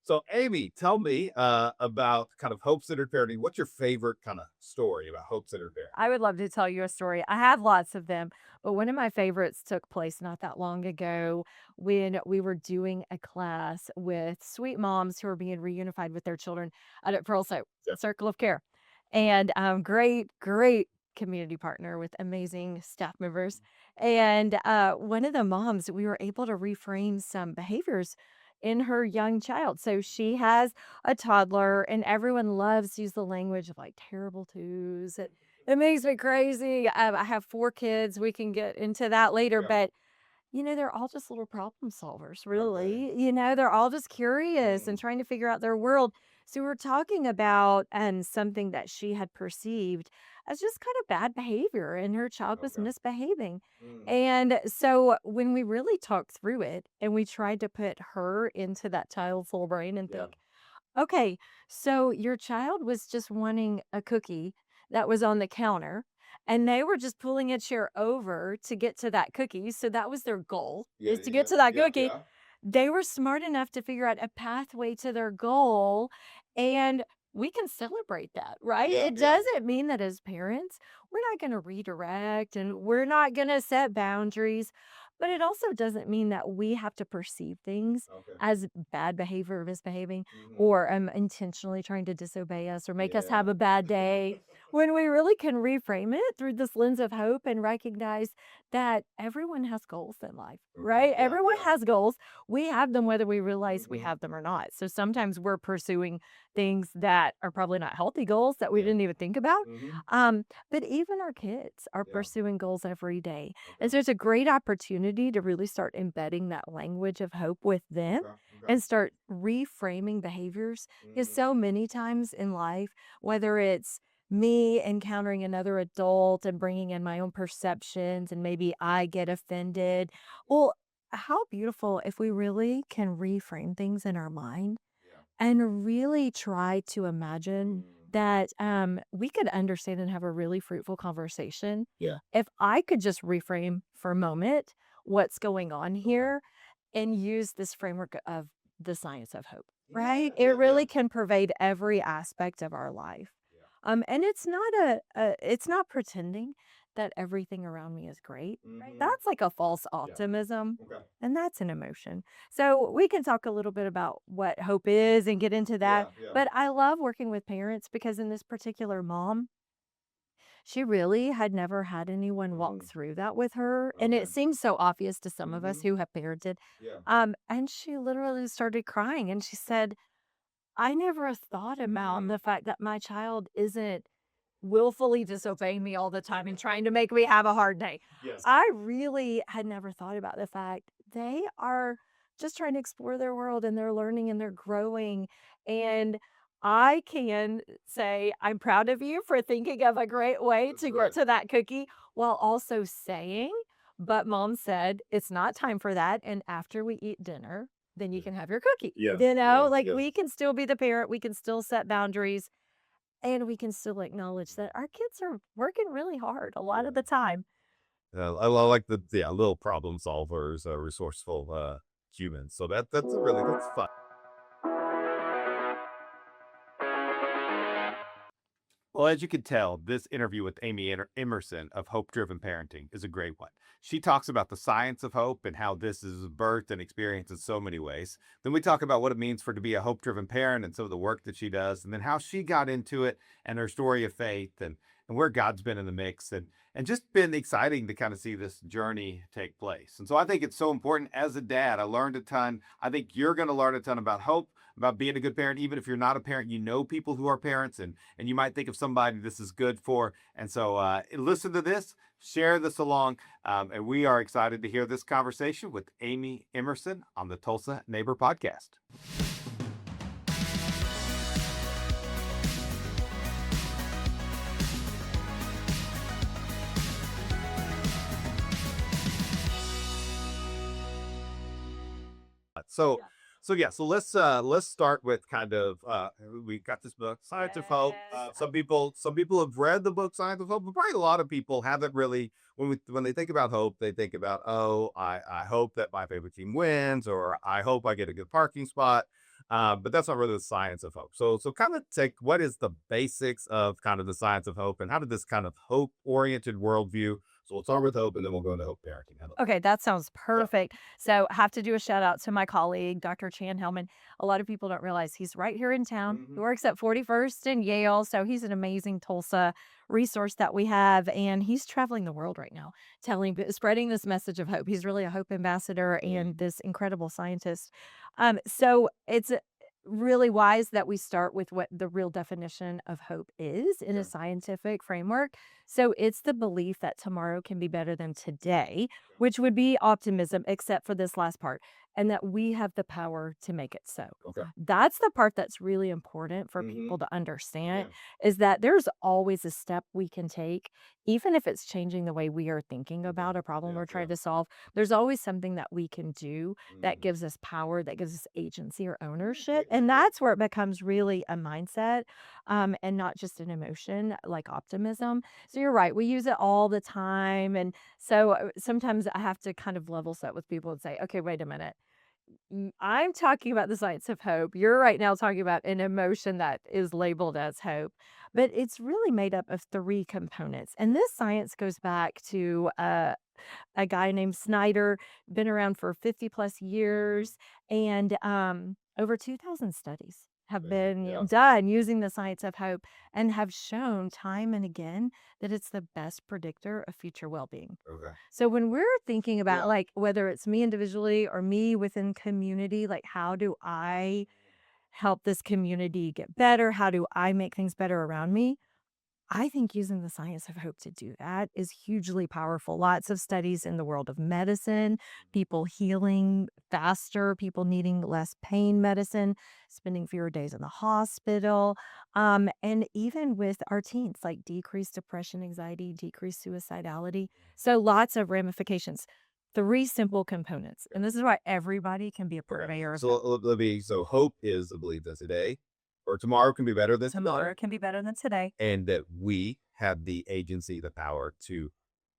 So, Amy, tell me about kind of hope-centered parenting. What's your favorite kind of story about hope-centered parenting? I would love to tell you a story. I have lots of them, but one of my favorites took place not that long ago when we were doing a class with sweet moms who are being reunified with their children at Pearl Yeah. Circle of Care. And great community partner with amazing staff members. And one of the moms, we were able to reframe some behaviors in her young child. So she has a toddler, and everyone loves to use the language of like terrible twos. It makes me crazy. I have 4 kids, we can get into that later, Yeah. but, they're all just little problem solvers, Okay. really. They're all just curious and Mm, trying to figure out their world. So we're talking about, something that she had perceived as just kind of bad behavior, and her child was okay. misbehaving. Mm, And so when we really talked through it and we tried to put her into that child's little brain and yeah. think, okay, so your child was just wanting a cookie that was on the counter, and they were just pulling a chair over to get to that cookie. So that was their goal, Yeah. is to Yeah. get Yeah. to that Yeah. cookie. Yeah. They were smart enough to figure out a pathway to their goal, and we can celebrate that, right? Yeah. It Yeah. doesn't mean that as parents, we're not going to redirect and we're not going to set boundaries, but it also doesn't mean that we have to perceive things Okay. as bad behavior or misbehaving Hmm. or intentionally trying to disobey us or make us have Yeah. a bad day, when we really can reframe it through this lens of hope and recognize that everyone has goals in life, Okay. right? Yeah. Everyone Yeah. has goals. We have them whether we realize we Hmm. have them or not. So sometimes we're pursuing things that are probably not healthy goals that we Yeah. didn't even think about. Hmm. But even our kids are Yeah. pursuing goals every day. Okay. And so it's a great opportunity to really start embedding that language of hope with them Okay. Okay. and start reframing behaviors. Because Hmm. so many times in life, whether it's me encountering another adult and bringing in my own perceptions, and maybe I get offended. Well, how beautiful if we really can reframe things in our mind Yeah. and really try to imagine Mm. that we could understand and have a really fruitful conversation. Yeah. If I could just reframe for a moment what's going on Okay. here and use this framework of the science of hope, right? Yeah. It Yeah. Yeah. really can pervade every aspect of our life. Yeah. And it's not it's not pretending that everything around me is great, right? Hmm. That's like a false Yeah. optimism, Okay. and that's an emotion. So we can talk a little bit about what hope is and get into that. Yeah. Yeah. But I love working with parents because in this particular mom, she really had never had anyone walk Hmm. through that with her. And Okay. it seems so obvious to some of us Hmm. who have parented. Yeah. And she literally started crying and she said, I never thought about Mm. the fact that my child isn't willfully disobeying me all the time and trying to make me have a hard day. Yes. I really had never thought about the fact they are just trying to explore their world and they're learning and they're growing. And I can say, I'm proud of you for thinking of a great way That's to get right. to that cookie while also saying, but mom said it's not time for that. And after we eat dinner, then you Yeah. can have your cookie. Yes. Yes. Like Yes. we can still be the parent, we can still set boundaries, and we can still acknowledge that our kids are working really hard a lot Yeah. of the time. I like the little problem solvers, resourceful humans. So that's fun. Well, as you can tell, this interview with Emerson of Hope-Driven Parenting is a great one. She talks about the science of hope and how this is birthed and experienced in so many ways. Then we talk about what it means for to be a hope-driven parent and some of the work that she does, and then how she got into it and her story of faith and where God's been in the mix and just been exciting to kind of see this journey take place. And so I think it's so important as a dad. I learned a ton. I think you're going to learn a ton about hope, about being a good parent. Even if you're not a parent, you know people who are parents, and you might think of somebody this is good for. And so listen to this, share this along, and we are excited to hear this conversation with Amy Emerson on the Tulsa Neighbor Podcast. So Yeah. so let's start with kind of we got this book Science of Hope. Yes. Some people have read the book Science of Hope, but probably a lot of people haven't really. When they think about hope, they think about, oh, I hope that my favorite team wins, or I hope I get a good parking spot. But that's not really the science of hope. So kind of take what is the basics of kind of the science of hope and how did this kind of hope oriented worldview. So we'll start with hope and then we'll go into hope parenting. How about Okay, that sounds that? perfect. So, I have to do a shout out to my colleague, Dr. Chan Hellman. A lot of people don't realize he's right here in Yeah. town. He Hmm. works at 41st and Yale. So, he's an amazing Tulsa resource that we have. And he's traveling the world right now, spreading this message of hope. He's really a hope ambassador and this incredible scientist. So, it's really wise that we start with what the real definition of hope is in a Okay. scientific framework. So, it's the belief that tomorrow can be better than today, Okay. which would be optimism, except for this last part, and that we have the power to make it so. Okay. That's the part that's really important for Hmm. people to understand Yeah. is that there's always a step we can take, even if it's changing the way we are thinking Okay. about a problem Yeah. we're trying Yeah. to solve. There's always something that we can do that Hmm. gives us power, that gives us agency or Yeah. ownership. Yeah. And Yeah. that's where it becomes really a mindset and not just an emotion like optimism. So you're right. We use it all the time. And so sometimes I have to kind of level set with people and say, okay, wait a minute. I'm talking about the science of hope. You're right now talking about an emotion that is labeled as hope, but it's really made up of three components. And this science goes back to a guy named Snyder, been around for 50 plus Hmm. years, and over 2,000 studies have Amazing. been Yeah. done using the science of hope and have shown time and again that it's the best predictor of future well being. Okay. So when we're thinking about Yeah. like whether it's me individually or me within community, like how do I help this community get better? How do I make things better around me? I think using the science of hope to do that is hugely powerful. Lots of studies in the world of medicine, people healing faster, people needing less pain medicine, spending fewer days in the hospital, and even with our teens, like decreased depression, anxiety, decreased suicidality. So lots of ramifications. Three simple components. And this is why everybody can be a Okay. purveyor of So hope. let me. So hope is the belief that today or tomorrow can be better than today, Tomorrow can be better than today. and that we have the agency, the power to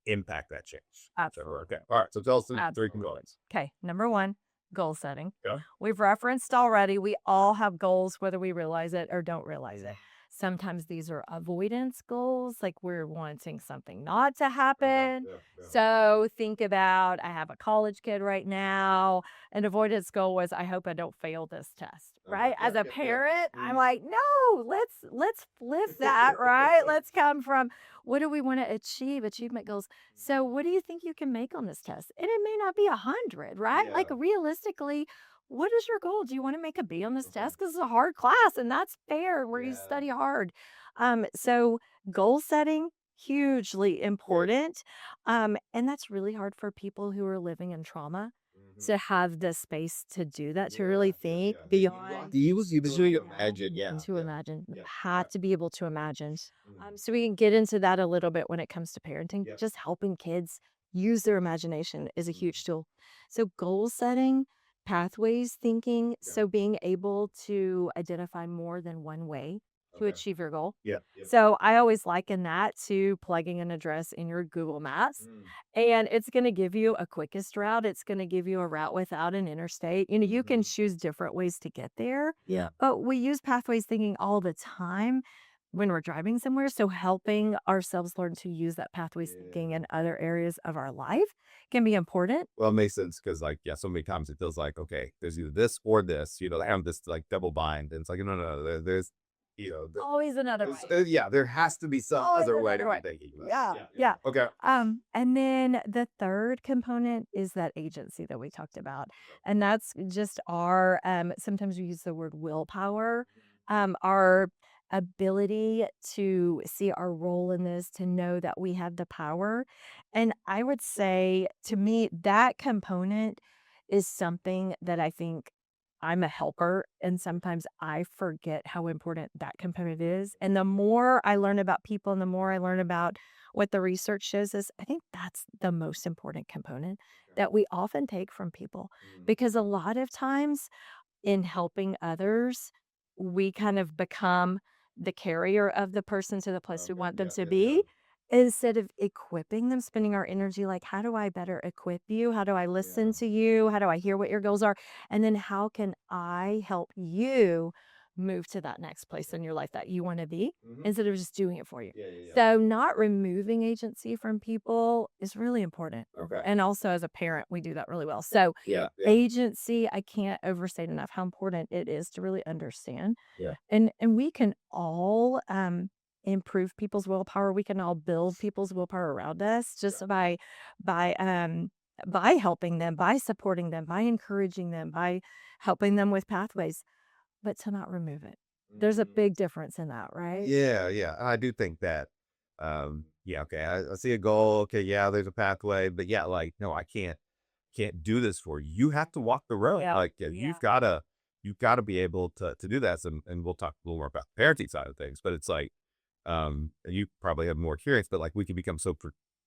impact that change. So, Absolutely. okay. All right. So tell us the three Absolutely. components. Okay, number 1, goal setting. Yeah. We've referenced already, we all have goals whether we realize it or don't realize it. Sometimes these are avoidance goals, like we're wanting something not to Okay. happen. Yeah. Yeah. So think about I have a college kid right now. An avoidance goal was I hope I don't fail this test, Okay. right? Yeah. As a Yeah. Yeah. parent, I'm Hmm. like, "No, let's flip that, right? Let's come from what do we want to achieve? Achievement goals. So, what do you think you can make on this test? And it may not be 100, right? Like, Yeah. realistically, what is your goal? Do you want to make a B on this Okay. test? Because it's a hard class, and that's fair where you Yeah. study hard. So, goal setting, hugely Good. important. And that's really hard for people who are living in trauma Hmm. to have the space to do that, to really Yeah. Yeah. think Yeah. You have beyond to use. You going visually now imagine. Yeah. to Yeah. imagine, Yeah. Yeah. have to be able to imagine. Mhm. So we can get into that a little bit when it comes to parenting. Yep. Just helping kids use their imagination is a Mhm. huge tool. So goal setting, pathways thinking, Yeah. so being able to identify more than one way to Okay. achieve your goal. Yeah. Yep. So I always liken that to plugging an address in your Google Maps. Mm. And it's going to give you a quickest route. It's going to give you a route without an interstate. You know, you can Mhm. choose different ways to get there, Yeah. but we use pathways thinking all the time when we're driving somewhere. So helping ourselves learn to use that pathways thinking Yeah. in other areas of our life can be important. Well, it makes sense because, like, yeah, so many times it feels like, okay, there's either this or this. They have this like double bind, and it's like, no, no, no. There's, you know, the, Always another way. yeah, there has to be some Always other way to another be way. thinking about it. Yeah. Yeah. Yeah. Yeah. Okay. And then the third component is that agency that we talked about. And that's just our sometimes we use the word willpower, our ability to see our role in this, to know that we have the power. And I would say to me, that component is something that I think I'm a helper, and sometimes I forget how important that component is. And the more I learn about people and the more I learn about what the research shows us, I think that's the most important component Okay. that we often take from people. Mm. Because a lot of times in helping others, we kind of become the carrier of the person to the place we Okay. want them Yeah. to Yeah. Yeah. be. instead of equipping them, spending our energy like, how do I better equip you? How do I listen Yeah. to you? How do I hear what your goals are? And then how can I help you move to that next place in your life that you want to be Mhm. instead of just doing it for you? Yeah, yeah, yeah. So, not removing agency from people is really important. Okay. And also, as a parent, we do that really well. So, Yeah, yeah, agency, I can't overstate enough how important it is to really understand yeah, and we can all, improve people's willpower. We can all build people's willpower around us yeah. just by, um by helping them, by supporting them, by encouraging them, by helping them with pathways, but to not remove it. There's a Mhm. big difference in that, right? Yeah, yeah, I do think that. Yeah, okay, I see a goal. Okay, yeah, there's a pathway, but yeah, like, no, I can't do this for you. You have to walk the road. Yeah, Like, yeah, you've gotta be able to do that. And we'll talk a little more about the parenting side of things, but it's like, you probably have more experience, but like we can become so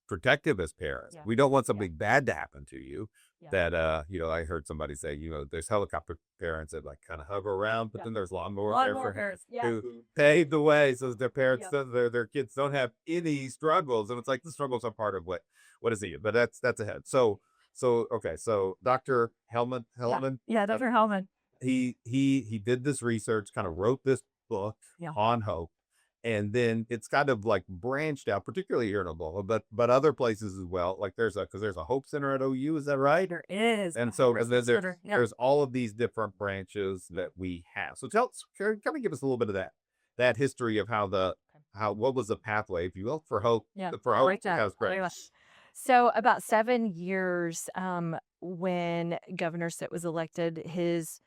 protective as parents. yeah, We don't want yeah, something bad to happen to you. yeah, That I heard somebody say, there's helicopter parents that like kind of hover around, but yeah. then there's lawnmower Lot there more for parents. Yeah, who paved the way so that their parents, yeah, their kids don't have any struggles. And it's like the struggles are part of what is it? But that's ahead. So okay, so Dr. yeah, Hellman, yeah, uh, Dr. Hellman. he did this research, kind of wrote this book Yeah. on hope, and then it's kind of like branched out, particularly here in Oklahoma, but other places as well. Like there's a Hope Center at OU, is that right? There is a And so and then resource center. Yep. there's all of these different branches that we have. So kind of give us a little bit of that history of how what was the pathway, if you will, Yeah, for I'll hope break to that. cause I'll tell you what. grace. So about 7 years, when Governor Stitt was elected, his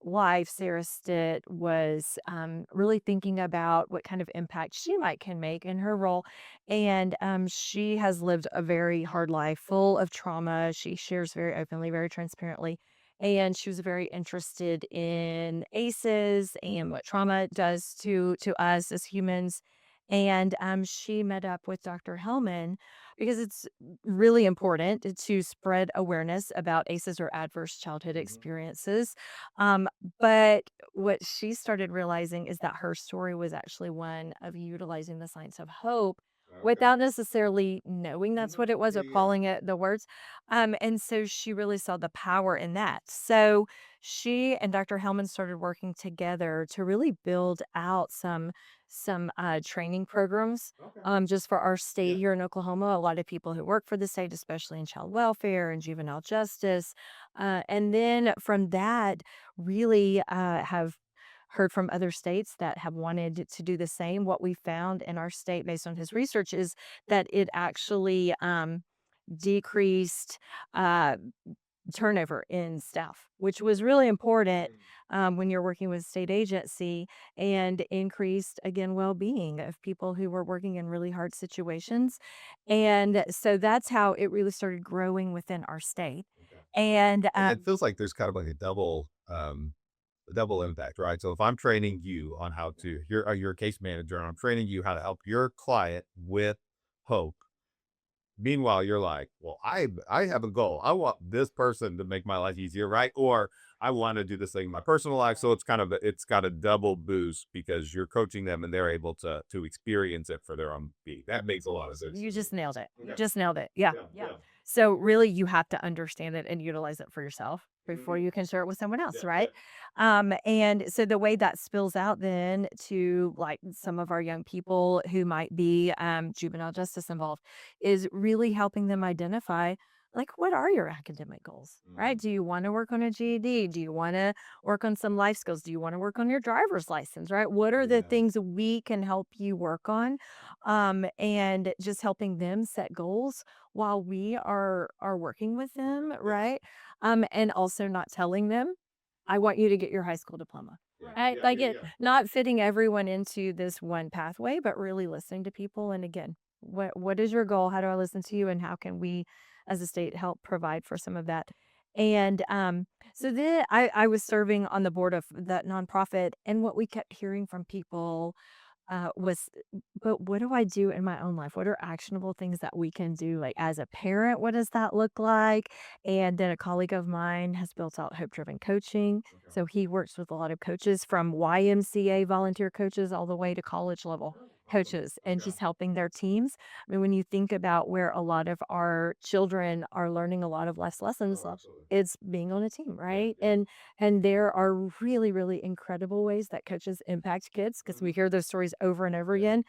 wife, Sarah Stitt, was, really thinking about what kind of impact she might can make in her role, and, she has lived a very hard life full of trauma. She shares very openly, very transparently, and she was very interested in ACEs and what trauma does to us as humans, and, she met up with Dr. Hellman because it's really important to spread awareness about ACEs or adverse childhood Mhm. experiences. Um, but what she started realizing is that her story was actually one of utilizing the science of hope Okay. without necessarily knowing that's Mhm. what it was Yeah, or yeah. calling it the words. And so she really saw the power in that. So she and Dr. Hellman started working together to really build out some training programs Okay. just for our state Yeah. here in Oklahoma. A lot of people who work for the state, especially in child welfare and juvenile justice. And then from that, really have heard from other states that have wanted to do the same. What we found in our state, based on his research, is that it actually decreased uh, turnover in staff, which was really important Mm. when you're working with state agency and increased, again, well being of people who were working in really hard situations. And so that's how it really started growing within our state. Okay. And It feels like there's kind of like a double impact, right? So if I'm training you on how to, you're a case manager, and I'm training you how to help your client with hope. Meanwhile, you're like, well, I have a goal. I want this person to make my life easier, right? Or I want to do this thing in my personal life. So it's got a double boost because you're coaching them and they're able to experience it for their own being. That makes a lot of sense you to me. just nailed it. You Okay. just nailed it. Yeah. Yeah, Yeah. yeah. So really you have to understand it and utilize it for yourself before Mhm. you can share it with someone else, Yeah, right? yeah. And so the way that spills out then to like some of our young people who might be juvenile justice involved is really helping them identify like what are your academic goals, right? Mhm. Do you want to work on a GED? Do you want to work on some life skills? Do you want to work on your driver's license, right? What are the Yeah. things we can help you work on? And just helping them set goals while we are working with Okay. them, Yeah. right? And also not telling them, I want you to get your high school diploma. Yeah. Right? Yeah, Like yeah, it yeah. not fitting everyone into this one pathway, but really listening to people. And again, what is your goal? How do I listen to you? And how can we as a state help provide for some of that? And so then I was serving on the board of that nonprofit, and what we kept hearing from people was, but what do I do in my own life? What are actionable things that we can do? Like as a parent, what does that look like? And then a colleague of mine has built out Hope Driven Coaching. Okay. So he works with a lot of coaches from YMCA volunteer coaches all the way to college level. coaches and Okay. just helping their teams. I mean, when you think about where a lot of our children are learning a lot of life lessons, Oh, absolutely. it's being on a team, Yeah, right? yeah. And there are really, really incredible ways that coaches impact kids because we Mhm. hear those stories over and over Yeah, again.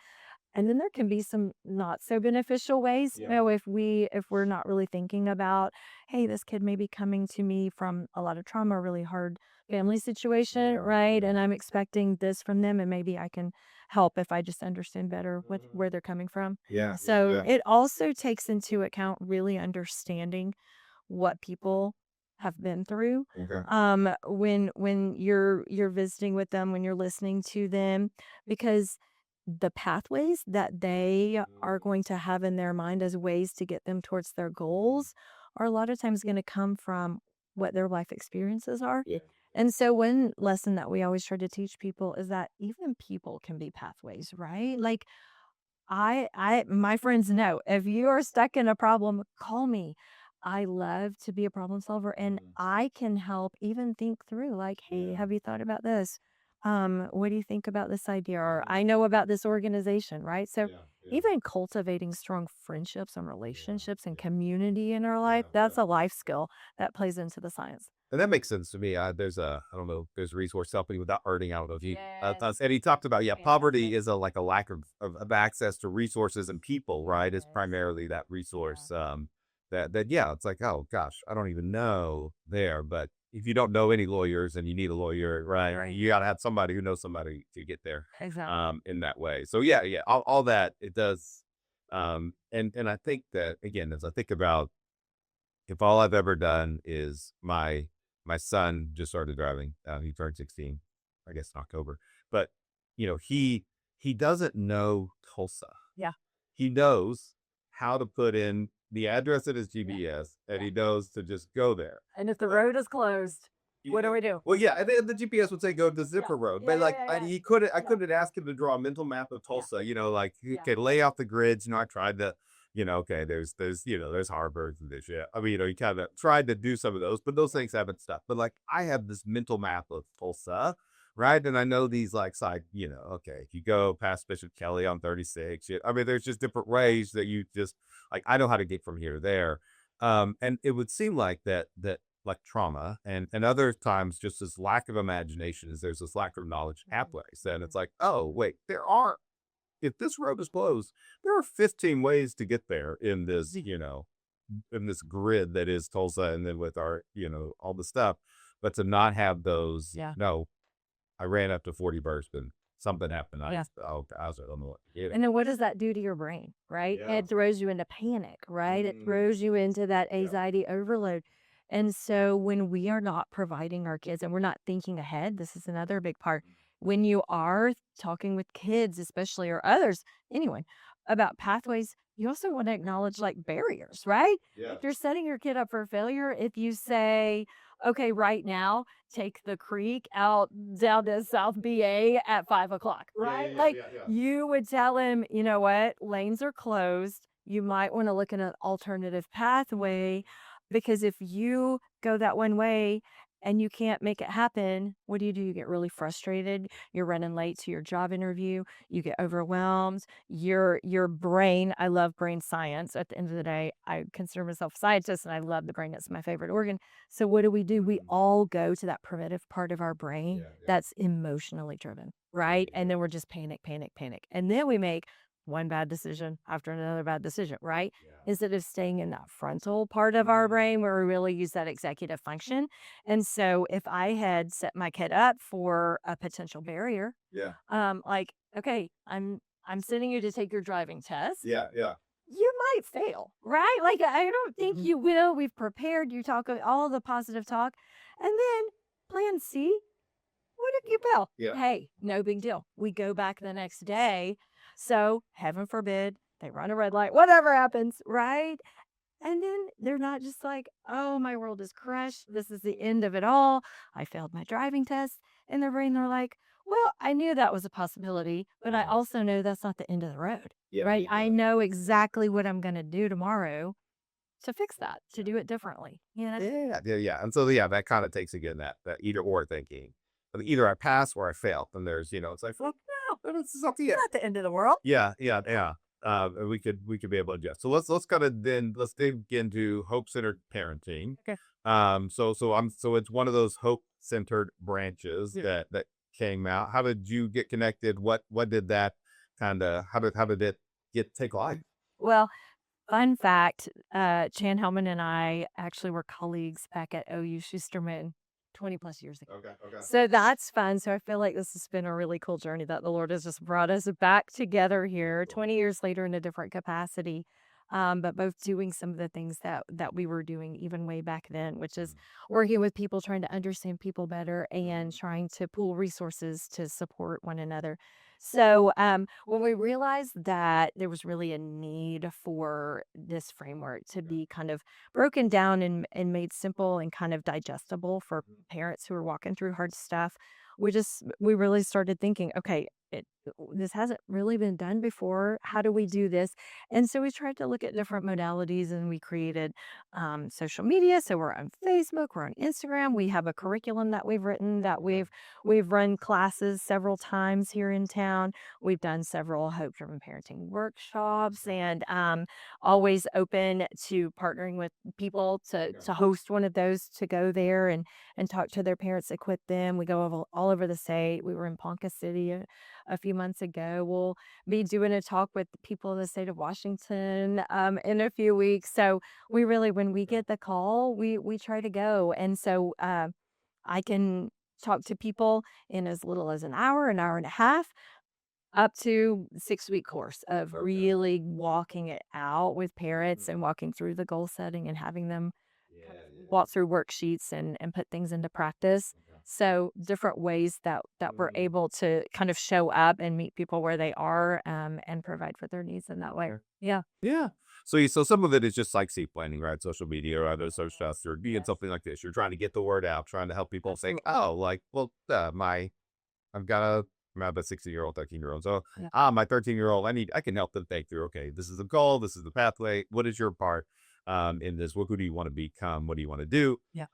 And then there can be some not so beneficial ways, yeah. if we're not really thinking about, hey, this kid may be coming to me from a lot of trauma, a really hard family situation, Yeah, right? yeah. And I'm expecting this from them, and maybe I can help if I just understand better Mhm. where they're coming from. Yeah, yeah, So yeah. it also takes into account really understanding what people have been through Okay. when you're visiting with them, when you're listening to them, because the pathways that they are Mhm. going to have in their mind as ways to get them towards their Mhm. goals are a lot of times going to come from what their life experiences are. Yeah, And so one lesson that we always try to teach people is that even people can be pathways, right? Like my friends know if you are stuck in a problem, call me. I love to be a problem solver and mm, I can help even think through like, hey, yeah, have you thought about this? What do you think about this idea? Or mhm, I know about this organization, right? So yeah, yeah, even cultivating strong friendships and yeah, relationships and yeah, community in our life, yeah, that's yeah. a life skill that plays into the science. And that makes sense to me. There's a, I don't know, there's a resource helping without earning. I don't know if you, Yes. and he talked about, yeah, Fantastic. poverty is a like a lack of access to resources and people, right? Is Yes. primarily that Yeah. resource. That yeah, it's like, oh gosh, I don't even know there. But if you don't know any lawyers and you need a lawyer, right? Right, Right. you got to have somebody who knows somebody to get there, Exactly. in that way. So yeah, yeah, all that it does. And I think that again, as I think about if all I've ever done is my son just started driving, he turned 16, I guess in October, but, he doesn't know Tulsa. Yeah. He knows how to put in the address in his Yeah. GPS, and Yeah. he knows to just go there. And if the But road is closed, what do yeah. we do? Well, yeah, and then the GPS would say go to Yeah. Zipper Road, Yeah, but yeah, like yeah, yeah. I Yeah. couldn't ask him to draw a mental map of Yeah. Tulsa. Like he Yeah. could lay out the grids. I tried to, okay, there's harbors and this. Yeah, I mean, he kind of tried to do some of those, but those Yeah. things haven't stuck. But like I have this mental map of Tulsa, right? And I know these like side, okay, if you go past Bishop Kelly on 36, I mean, there's just different Yeah. ways that you just like I know how to get from here to there. And it would seem like that like trauma and other times just this lack of imagination is there's this lack of knowledge Mhm. pathways and Mhm. it's like oh wait there are if this road is closed there are 15 ways to get there in this grid that is Tulsa and then with our all the stuff but to not have those Yeah. no I ran up to 40 bursts and something happened Yeah. I was I don't know what to get it And then what does that do to your brain, right? Yeah. It throws you into panic, right? It Mm, throws you into that yeah. anxiety overload. And so when we are not providing our kids and we're not thinking ahead, this is another big part. Mhm. When you are talking with kids, especially or others, anyone, about pathways, you also want to acknowledge like barriers, right? Yeah. If you're setting your kid up for failure, if you say, okay, right now, take the creek out down to South BA at 5 o'clock, Yeah, yeah, right? yeah, Like yeah, yeah. you would tell him, you know what, lanes are closed. You might want to look at an alternative pathway because if you go that one way and you can't make it happen, what do? You get really frustrated. You're running late to your job interview. You get overwhelmed. Your brain, I love brain science. At the end of the day, I consider myself a scientist and I love the brain. It's my favorite organ. So what do? We Mhm. all go to that primitive part of our brain Yeah, yeah. that's emotionally driven, Yeah, right? And yeah, then we're just panic, panic, panic. And then we make one bad decision after another bad decision, right? yeah. Instead of staying in that frontal part of our Mhm. brain where we really use that executive function. And so if I had set my kid up for a potential barrier, Yeah. like, okay, I'm sending you to take your driving test. Yeah, yeah. You might fail, right? Like, I don't think Mhm. you will. We've prepared you, talk all the positive talk. And then plan C, what if you fail? Yeah. Hey, no big deal. We go back the next day. So, heaven forbid, they run a red light, whatever happens, right? And then they're not just like, oh, my world is crushed. This is the end of it all. I failed my driving test. In their brain, they're like, well, I knew that was a possibility, but I Yeah. also know that's not the end of the road, Yeah, right? yeah, I yeah. know exactly what I'm going to do tomorrow to fix that, to Yeah. do it differently. You know? Yeah, yeah, yeah, and so, yeah, that kinda takes again that either or thinking. Either I pass or I fail, and there's, it's like, "Well, no." This is not the end. Not the end of the world. Yeah, yeah, yeah. We could be able to adjust. So let's kind of then let's dig into hope centered parenting. Okay. So it's one of those hope centered branches Yeah. that came out. How did you get connected? What did that kind of how did it get take life? Well, fun fact, Chan Hellman and I actually were colleagues back at OU Schusterman 20 plus years ago. Okay, okay. So that's fun. So I feel like this has been a really cool journey that the Lord has just brought us back together here Cool. 20 years later in a different capacity. But both doing some of the things that we were doing even way back then, which is Mhm, working with people, trying to understand people better and mhm, trying to pool resources to support one another. So when we realized that there was really a need for this framework to yeah, be kind of broken down and made simple and kind of digestible for mhm, parents who are walking through hard stuff, we really started thinking, okay, this hasn't really been done before. How do we do this? And so we tried to look at different modalities and we created social media. So we're on Facebook, we're on Instagram. We have a curriculum that we've written that okay, we've run classes several times here in town. We've done several hope-driven parenting workshops okay, and always open to partnering with people yeah, to host one of those to go there and talk to their parents, equip them. We go all over the state. We were in Ponca City a few months ago. We'll be doing a talk with the people in the state of Washington in a few weeks. So we really, when we okay, get the call, we try to go. And so I can talk to people in as little as an hour and a half, up to 6-week course of okay. really walking it out with Mhm. parents and walking through the goal setting and having them kind of Yeah, yeah, walk through worksheets and put things into practice. okay. So different ways that we're Mhm. able to kind of show up and meet people where they are and provide for their needs in that way. Okay. Yeah. Yeah. So some of it is just like seed planting, right? Social media or other social stuff or being Yes. something like this. You're trying to get the word out, trying to help people say, Absolutely. oh, like, well, I've got I'm about 16-year-old, 13-year-old. So, Yeah. my 13-year-old, I can help them think through, okay, this is the goal. This is the pathway. What is your part, in this? Who do you want to become? What do you want to do? Yeah.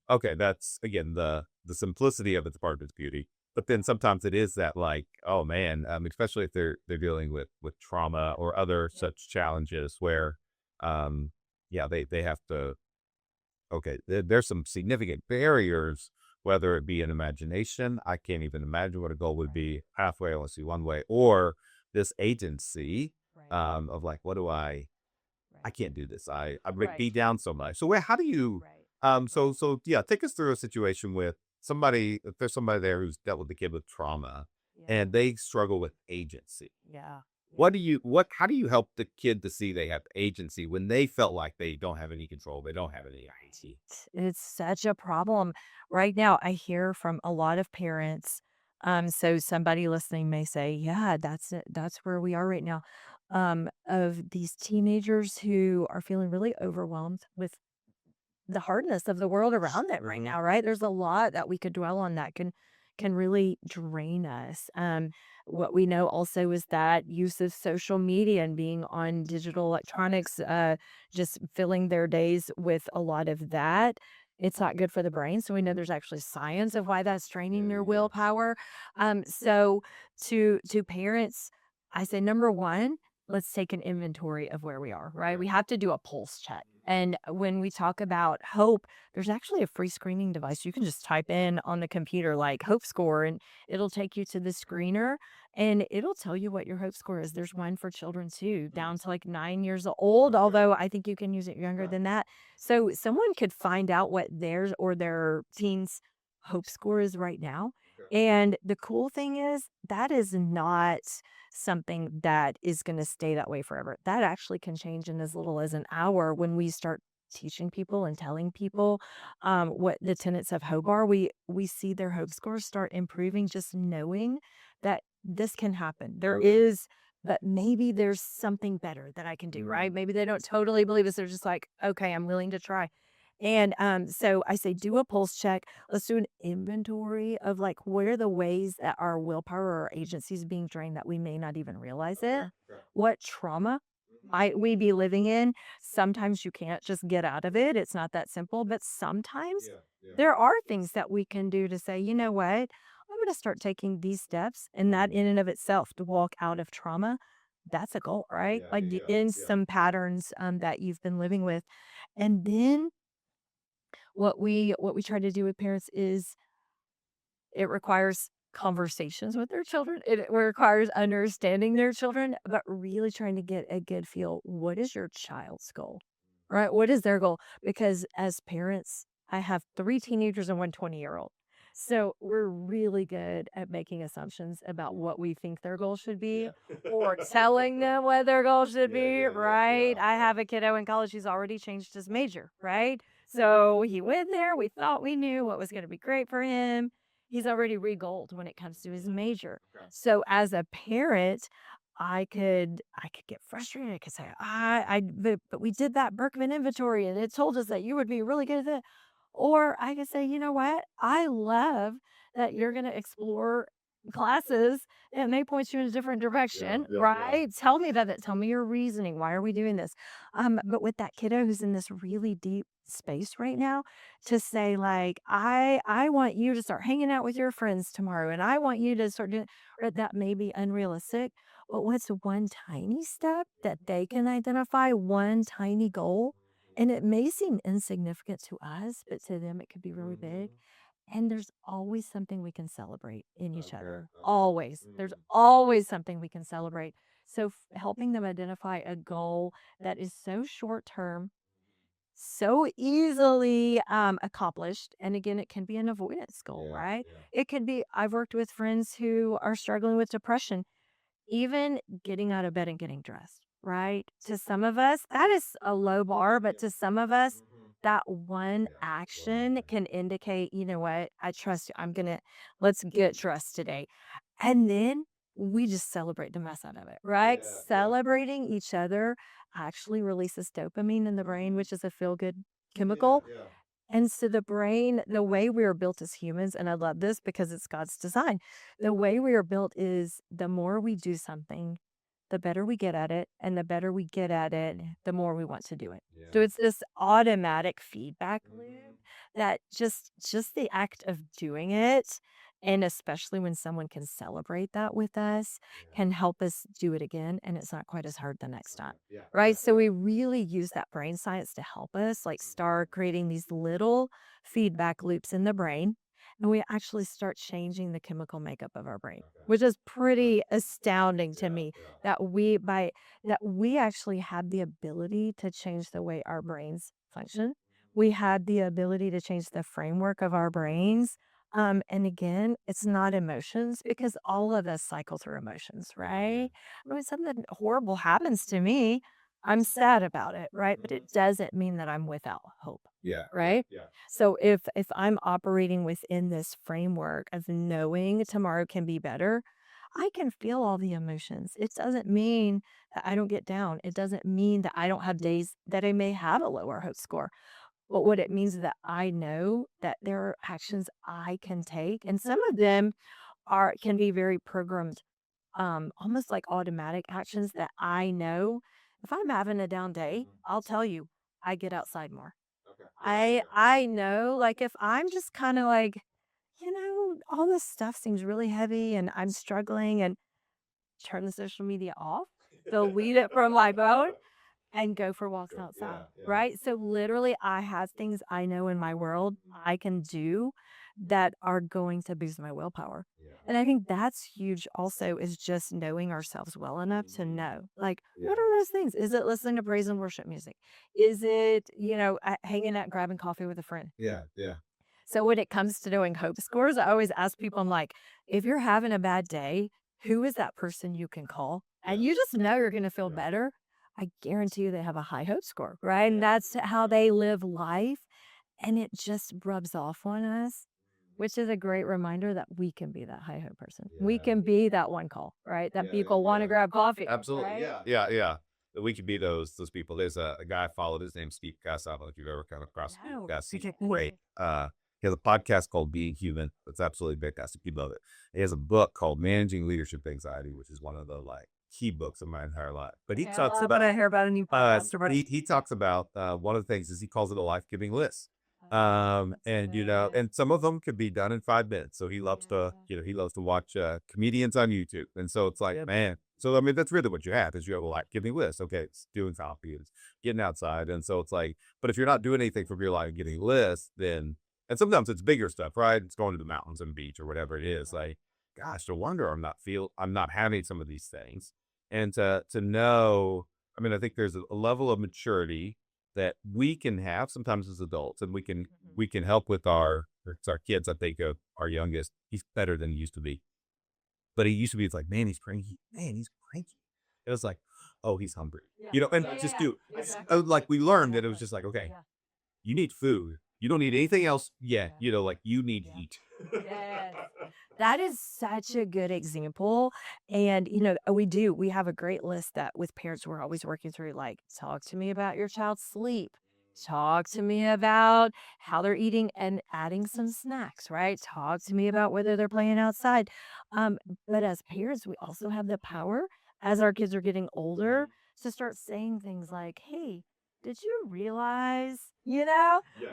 Okay. That's again, the simplicity of it's part of its beauty. But then sometimes it is that like, oh man, especially if they're dealing with trauma or other Yeah. such challenges where, um, yeah, they have to okay, there's some significant barriers, whether it be an imagination. I can't even imagine what a goal would Right. be. Halfway, I only see one way, or this agency Right. of like, what do I Right. can't do this. I break Right. me down so much. So where how do you Right. Right. so yeah, take us through a situation with somebody if there's somebody there who's dealt with the kid with trauma Yeah. and they struggle with agency. Yeah. Yeah. What how do you help the kid to see they have agency when they felt like they don't have any control, they don't have any agency? It's such a problem. Right now, I hear from a lot of parents. So somebody listening may say, "Yeah, that's it. That's where we are right now." Of these teenagers who are feeling really overwhelmed with the hardness of the world around them right Mhm. now, right? There's a lot that we could dwell on that can really drain us. What we know also is that use of social media and being on digital electronics, just filling their days with a lot of that. It's not good for the brain. So we know there's actually science of why that's draining Yeah, their yeah. willpower. So to parents, I say number one, let's take an inventory of where we are, right? Okay. We have to do a pulse check. And when we talk about hope, there's actually a free screening device. You can just type in on the computer like hope score and it'll take you to the screener and it'll tell you what your hope score is. There's one for children too, Mm. down to like 9 years old, Okay. although I think you can use it younger Okay. than that. So someone could find out what theirs or their teen's hope score is right now. Okay. And the cool thing is that is not something that is going to stay that way forever. That actually can change in as little as an hour when we start teaching people and telling people what the tenets of hope are. We see their hope scores start improving just knowing that this can happen. There Okay. is, but maybe there's something better that I can do, right? Mhm. Maybe they don't totally believe us. They're just like, okay, I'm willing to try. And so I say, do a pulse check. Let's do an inventory of like what are the ways that our willpower or our agency is being drained that we may not even realize Okay. it. Okay. What trauma Mhm. might we be living in? Sometimes you can't just get out of it. It's not that simple, but sometimes Yeah. Yeah. there are things that we can do to say, you know what? I'm going to start taking these steps. And that in and of itself, to walk out of trauma, that's a goal, right? Yeah, Like yeah, yeah, in yeah. some patterns that you've been living with. And then what we try to do with parents is it requires conversations with their children. It requires understanding their children, but really trying to get a good feel. What is your child's goal? Right? What is their goal? Because as parents, I have 3 teenagers and 1 20-year-old. So we're really good at making assumptions about what we think their goal should be Yeah. or telling them what their goal should Yeah, be, yeah, yeah, right? yeah, I yeah. have a kiddo in college. He's already changed his major, right? So he went there. We thought we knew what was going to be great for him. He's already re-goaled when it comes to his Mhm. major. Okay. So as a parent, I could get frustrated. I could say, but we did that Berkman inventory and it told us that you would be really good at that. Or I could say, you know what? I love that you're going to explore classes and they point you in a different Yeah, direction, yeah, yeah. right? Tell me about it. Tell me your reasoning. Why are we doing this? But with that kiddo who's in this really deep space right now, to say like, I want you to start hanging out with your friends tomorrow, and I want you to start doing that may be unrealistic. But what's one tiny step that they can identify? One tiny goal and it may seem insignificant to us, but to them it could be really big. Mhm. And there's always something we can celebrate in each Okay, other. okay. Always. There's Mhm. always something we can celebrate. So helping them identify a goal that is so short term, so easily accomplished. And again, it can be an avoidance goal, Yeah, right? yeah. It can be, I've worked with friends who are struggling with depression even getting out of bed and getting dressed, right? To some of us, that is a low bar, but Yeah. to some of us, Mhm. that one Yeah, it's one more action thing. can indicate, you know what, I trust you. Let's get dressed today. And then we just celebrate the mess out of it, right? Yeah, yeah. Celebrating each other actually releases dopamine in the brain, Mhm. which is a feel good Yeah, chemical. yeah. And so the brain, the way we are built as humans, and I love this because it's God's design, the way we are built is the more we do something, the better we get at it. And the better we get at it, the more we want to do it. So Yeah. it's this automatic feedback loop Mhm. that just the act of doing it, and especially when someone can celebrate that with us, Yeah. can help us do it again. And it's not quite as hard the next time. Okay. Yeah, Right. yeah, So yeah. we really use that brain science to help us like Mhm. start creating these little feedback loops in the brain. And we actually start changing the chemical makeup of our brain, Okay. which is Okay. pretty astounding to Yeah, me yeah. that we actually have the ability to change the way our brains function. Mhm. We had the ability to change the framework of our brains. And again, it's not emotions because all of us cycle through emotions, Mhm. right? When something horrible happens to me, I'm sad about it, right? But Mhm. it doesn't mean that I'm without hope, Yeah, yeah, right? yeah. So if I'm operating within this framework of knowing tomorrow can be better, I can feel all the emotions. It doesn't mean that I don't get down. It doesn't mean that I don't have days that I may have a lower hope score. But what it means is that I know that there are actions I can take, and some of them are can be very programmed, almost like automatic actions that I know if I'm having a down day, Mhm. I'll tell you, I get outside more. Okay. Yeah, I yeah. I know like if I'm just kind of like, all this stuff seems really heavy and I'm struggling and turn the social media off, delete it from my phone and go for walks Go. outside, Yeah, yeah. right? So literally I have things I know in my world I can do that are going to boost my willpower. Yeah. And I think that's huge also is just knowing ourselves well enough to Mhm. know like what Yeah. are those things? Is it listening to praise and worship music? Is it, hanging out grabbing coffee with a friend? Yeah, yeah. So when it comes to doing hope scores, I always ask people, I'm like, if you're having a bad day, who is that person you can call? And you Yes. just know you're going to feel Yeah. better. I guarantee you they have a high hope score, right? And Yeah. that's how they live life. And it just rubs off on us, which is a great reminder that we can be that high hope person. We Yeah. can be that one call, right? That Yeah, people want to yeah. grab coffee, Absolutely. right? Yeah. Yeah. Yeah. That we could be those people. There's a guy I followed. His name's Steve Cass. I don't know if you've ever come across Steve No. Cass. He's great. Okay. He has a podcast called Being Human. It's absolutely fantastic. You love it. He has a book called Managing Leadership Anxiety, which is one of the like key books of my entire life. But he Okay, I talks love when about I hear about a new podcast. he talks about one of the things is he calls it a life giving list. That's And, good. and some of them could be done in 5 minutes. So he loves to, Yeah. he loves to watch, comedians on YouTube. And so it's like, man, so I mean, that's really what you have is you have a like, give me lists. Okay, it's doing coffee, it's getting outside. And so it's like, but if you're not doing anything for your life, getting lists, then, and sometimes it's bigger stuff, right? It's going to the mountains and beach or whatever it is. Right. Like, gosh, no wonder I'm not having some of these things. And to know, I mean, I think there's a level of maturity that we can have sometimes as adults, and Mhm. we can help with it's our kids. I think of our youngest, he's better than he used to be, but he used to be. It's like, man, he's cranky. Man, he's cranky. It was like, oh, he's hungry. Yeah. And Yeah, yeah, just yeah. do Exactly. like we learned that it was Exactly. just like, okay, Yeah. you need food. You don't need anything else yet. Yeah. Like you need Yeah. heat. Yes. That is such a good example. And, we do. We have a great list that with parents, we're always working through like, talk to me about your child's sleep. Talk to me about how they're eating and adding some snacks, right? Talk to me about whether they're playing outside. Um, but as parents, we also have the power as our kids are getting older to start saying things like, hey, did you realize,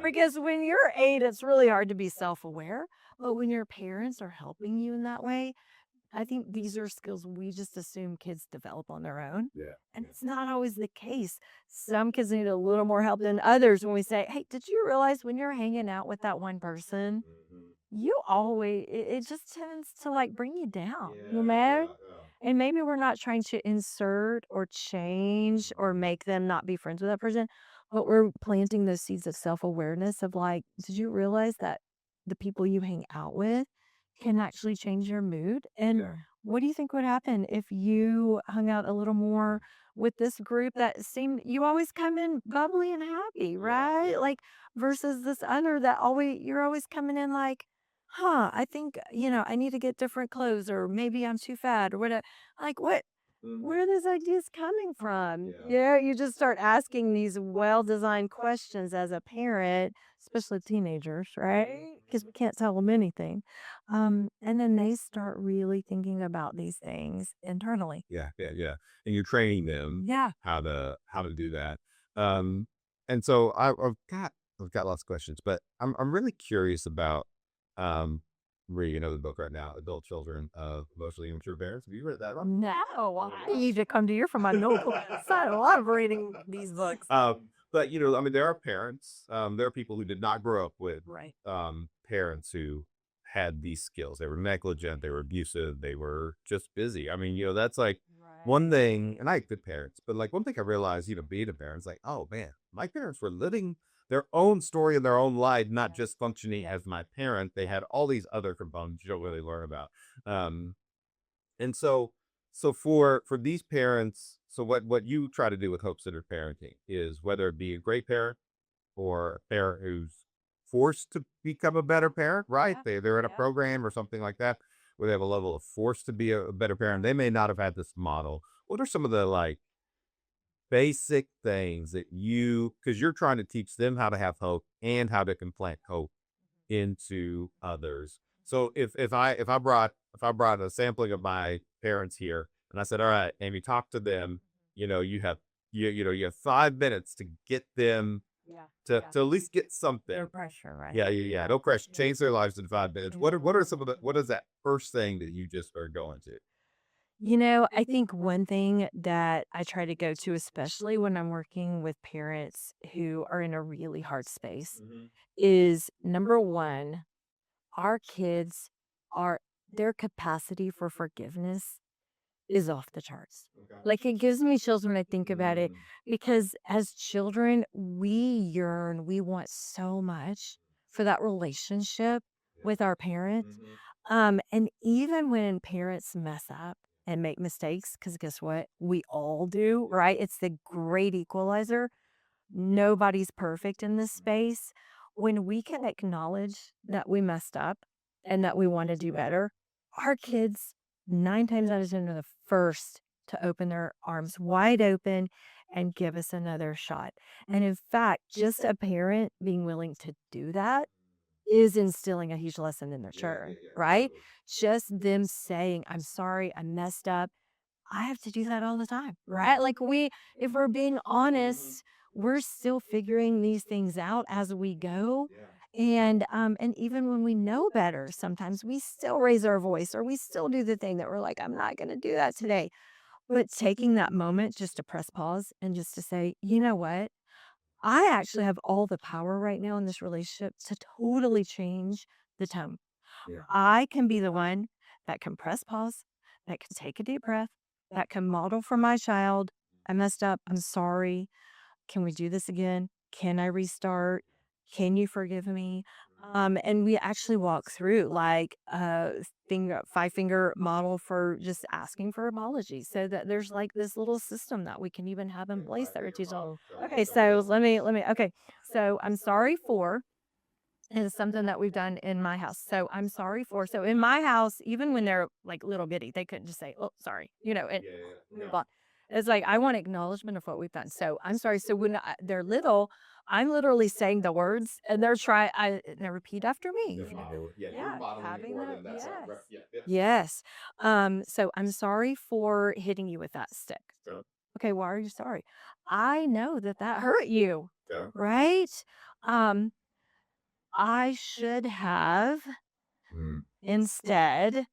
because when you're 8, it's really hard to be self-aware, but when your parents are helping you in that way, I think these are skills we just assume kids develop on their own, Yeah. and it's not always the case. Some kids need a little more help than others when we say, "Hey, did you realize when you're hanging out with that one person, you always it just tends to, like, bring you down, And maybe we're not trying to insert or change or make them not be friends with that person, but we're planting those seeds of self-awareness of, like, "Did you realize that the people you hang out with can actually change your mood? And Yeah. what do you think would happen if you hung out a little more with this group that seemed you always come in bubbly and happy, right? Like, versus this other that always you're always coming in like, huh, I think, I need to get different clothes or maybe I'm too fat or whatever. Like, where are these ideas coming from? Yeah, you just start asking these well-designed questions as a parent, especially teenagers, right? Because we can't tell them anything. And then they start really thinking about these things internally. Yeah, yeah, yeah, and you're training them Yeah. how to do that. Um, and so I've got lots of questions, but I'm really curious about reading another book right now, Adult Children of Emotionally Immature Parents. Have you read that one? No, I need to come to you for my noble. So I love reading these books. But I mean, there are parents, there are people who did not grow up with Right. parents who had these skills. They were negligent, they were abusive, they were just busy. I mean, that's like one Right. thing, and I had good parents, but like one thing I realized, being a parent, is like, oh man, my parents were living their own story in their own life, not Yes. just functioning Yes. as my parent. They had all these other components you don't really learn about. Um, and so for these parents, so what you try to do with hope centered parenting is whether it be a great parent or a parent who's forced to become a better parent, right? Yeah. They're in a Yeah. program or something like that where they have a level of force to be a better parent. They may not have had this model. What are some of the like basic things that because you're trying to teach them how to have hope and how to implant hope into others. So if I brought a sampling of my parents here and I said, all right, Amy, talk to them, you have you have 5 minutes to get them Yeah. to Yeah. at least get Peer something. pressure, right? Yeah, yeah, yeah. Yeah. No pressure. Yeah. Change their lives in 5 minutes. Yeah. What are some of the what is that first thing that you just are going to? I think one thing that I try to go to, especially when I'm working with parents who are in a really hard space, is number one, our kids are their capacity for forgiveness is off the charts. Like, it gives me chills when I think about it because as children, we yearn, we want so much for that relationship with our parents. And even when parents mess up and make mistakes, because guess what? We all do, right? It's the great equalizer. Nobody's perfect in this space. When we can acknowledge that we messed up and that we want to do better, our kids, 9 times out of 10, are the first to open their arms wide open and give us another shot. And in fact, just a parent being willing to do that is instilling a huge lesson in their children, right? Just them saying, I'm sorry, I messed up. I have to do that all the time, right? Like if we're being honest, we're still figuring these things out as we go. Yeah. And even when we know better, sometimes we still raise our voice or we still do the thing that we're like, I'm not going to do that today. But taking that moment just to press pause and just to say, you know what? I actually have all the power right now in this relationship to totally change the tone. Yeah. I can be the one that can press pause, that can take a deep breath, that can model for my child. I messed up. I'm sorry. Can we do this again? Can I restart? Can you forgive me? And we actually walk through like a finger, 5 finger model for just asking for apologies so that there's like this little system that we can even have in Okay, place that 5 finger reaches all. model. Okay, Tell me so this one. let me, so I'm sorry for is something that we've done in my house. So I'm sorry for. So in my house, even when they're like little bitty, they couldn't just say, "Oh, sorry," and Yeah, yeah, yeah. move on. It's like I want acknowledgement of what we've done. So I'm sorry. So when they're little, I'm literally saying the words, and they repeat after me. You're modeling. Yeah, you're Yeah, modeling it having for that. them. That's a Yes, yeah, yeah. yes. So I'm sorry for hitting you with that stick. Yeah. Okay, why are you sorry? I know that that hurt you, Yeah. right? Um, I should have Mm. instead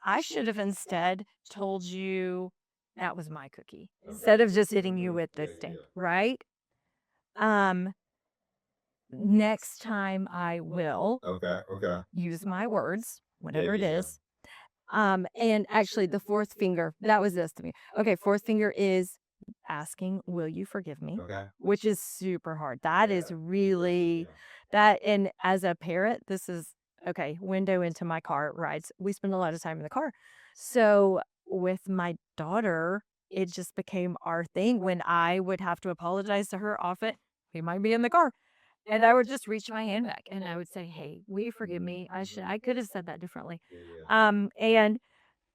I should have instead told you that was my cookie Okay. instead of just hitting you Mhm. with Yeah, this yeah, stick, yeah. right? Um, Next time I will Okay, okay. use my words, Yeah, whatever it yeah, yeah. is. And actually the fourth finger, that was this to me. Okay, fourth finger is asking, will you forgive me? Okay. Which is super hard. That is Yeah. Because really yeah. that and as a parent, this is okay, window into my car rides. We spend a lot of time in the car. So with my daughter, it just became our thing when I would have to apologize to her often. We might be in the car. And I would just reach my hand back and I would say, "Hey, will you forgive me? I could have said that differently." Yeah, yeah. And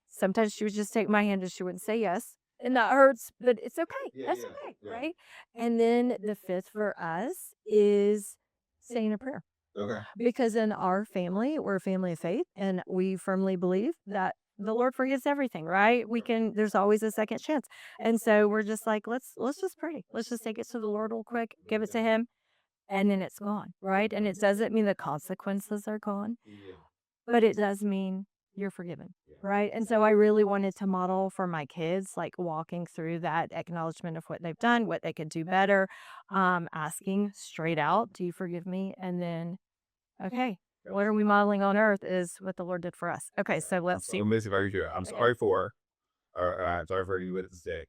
sometimes she would just take my hand and she wouldn't say yes. And that hurts, but it's okay. Yeah, That's yeah. okay, Yeah. right? And then the fifth for us is saying a prayer. Okay. Because in our family, we're a family of faith and we firmly believe that the Lord forgives everything, right? There's always a second chance. And so we're just like, let's just pray. Let's just take it to the Lord real quick, give it to him, and then it's gone, right? And it doesn't mean the consequences are gone, Yeah. but it does mean you're forgiven, Yeah. right? And so I really wanted to model for my kids, like walking through that acknowledgement of what they've done, what they could do better, asking straight out, do you forgive me? And then, okay, what are we modeling on earth is what the Lord did for us. Okay, so let's see. Let me see if I can do it. I'm Okay. sorry for, or I'm sorry for you with this day.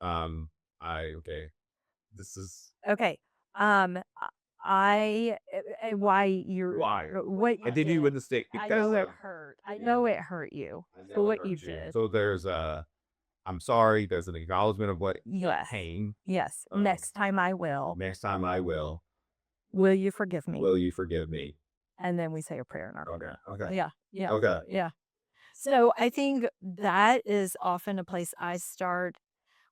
Okay. This is Okay. Um, why why what I you did you with did. the stick I because know it hurt. I yeah, know it hurt you I for know it what you hurt you. did. So there's a I'm sorry. There's an acknowledgement of what Yes. pain. Yes. Um, Next time I will. Next time I will. Will you forgive me? Will you forgive me? And then we say a prayer in our Okay. order. Okay. Yeah. Yeah. Okay. Yeah. So I think that is often a place I start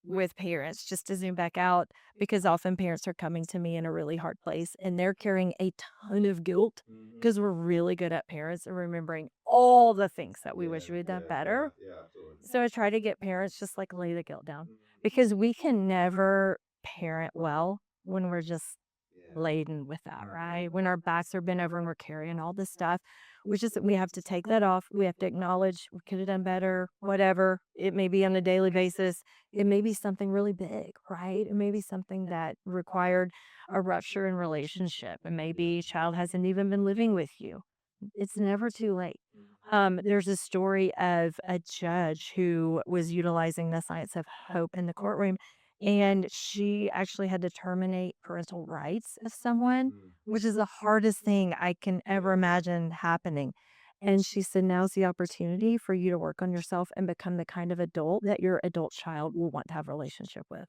with parents, just to zoom back out, because often parents are coming to me in a really hard place and they're carrying a ton of guilt Mhm. because we're really good at parents and remembering all the things that we Yeah. wish we had done Yeah. Yeah. better. Yeah. Absolutely. So I try to get parents just like lay the guilt down Mhm. because we can never parent well when we're just Yeah. laden with that, right? When our backs are bent over and we're carrying all this stuff, we have to take that off. We have to acknowledge we could have done better, whatever. It may be on a daily basis. It may be something really big, right? It may be something that required a rupture in relationship. And maybe child hasn't even been living with you. It's never too late. There's a story of a judge who was utilizing the science of hope in the courtroom, and she actually had to terminate parental rights of someone, Mm. which is the hardest thing I can ever Yeah. imagine happening. And she said, now's the opportunity for you to work on yourself and become the kind of adult that your adult child will want to have a relationship with.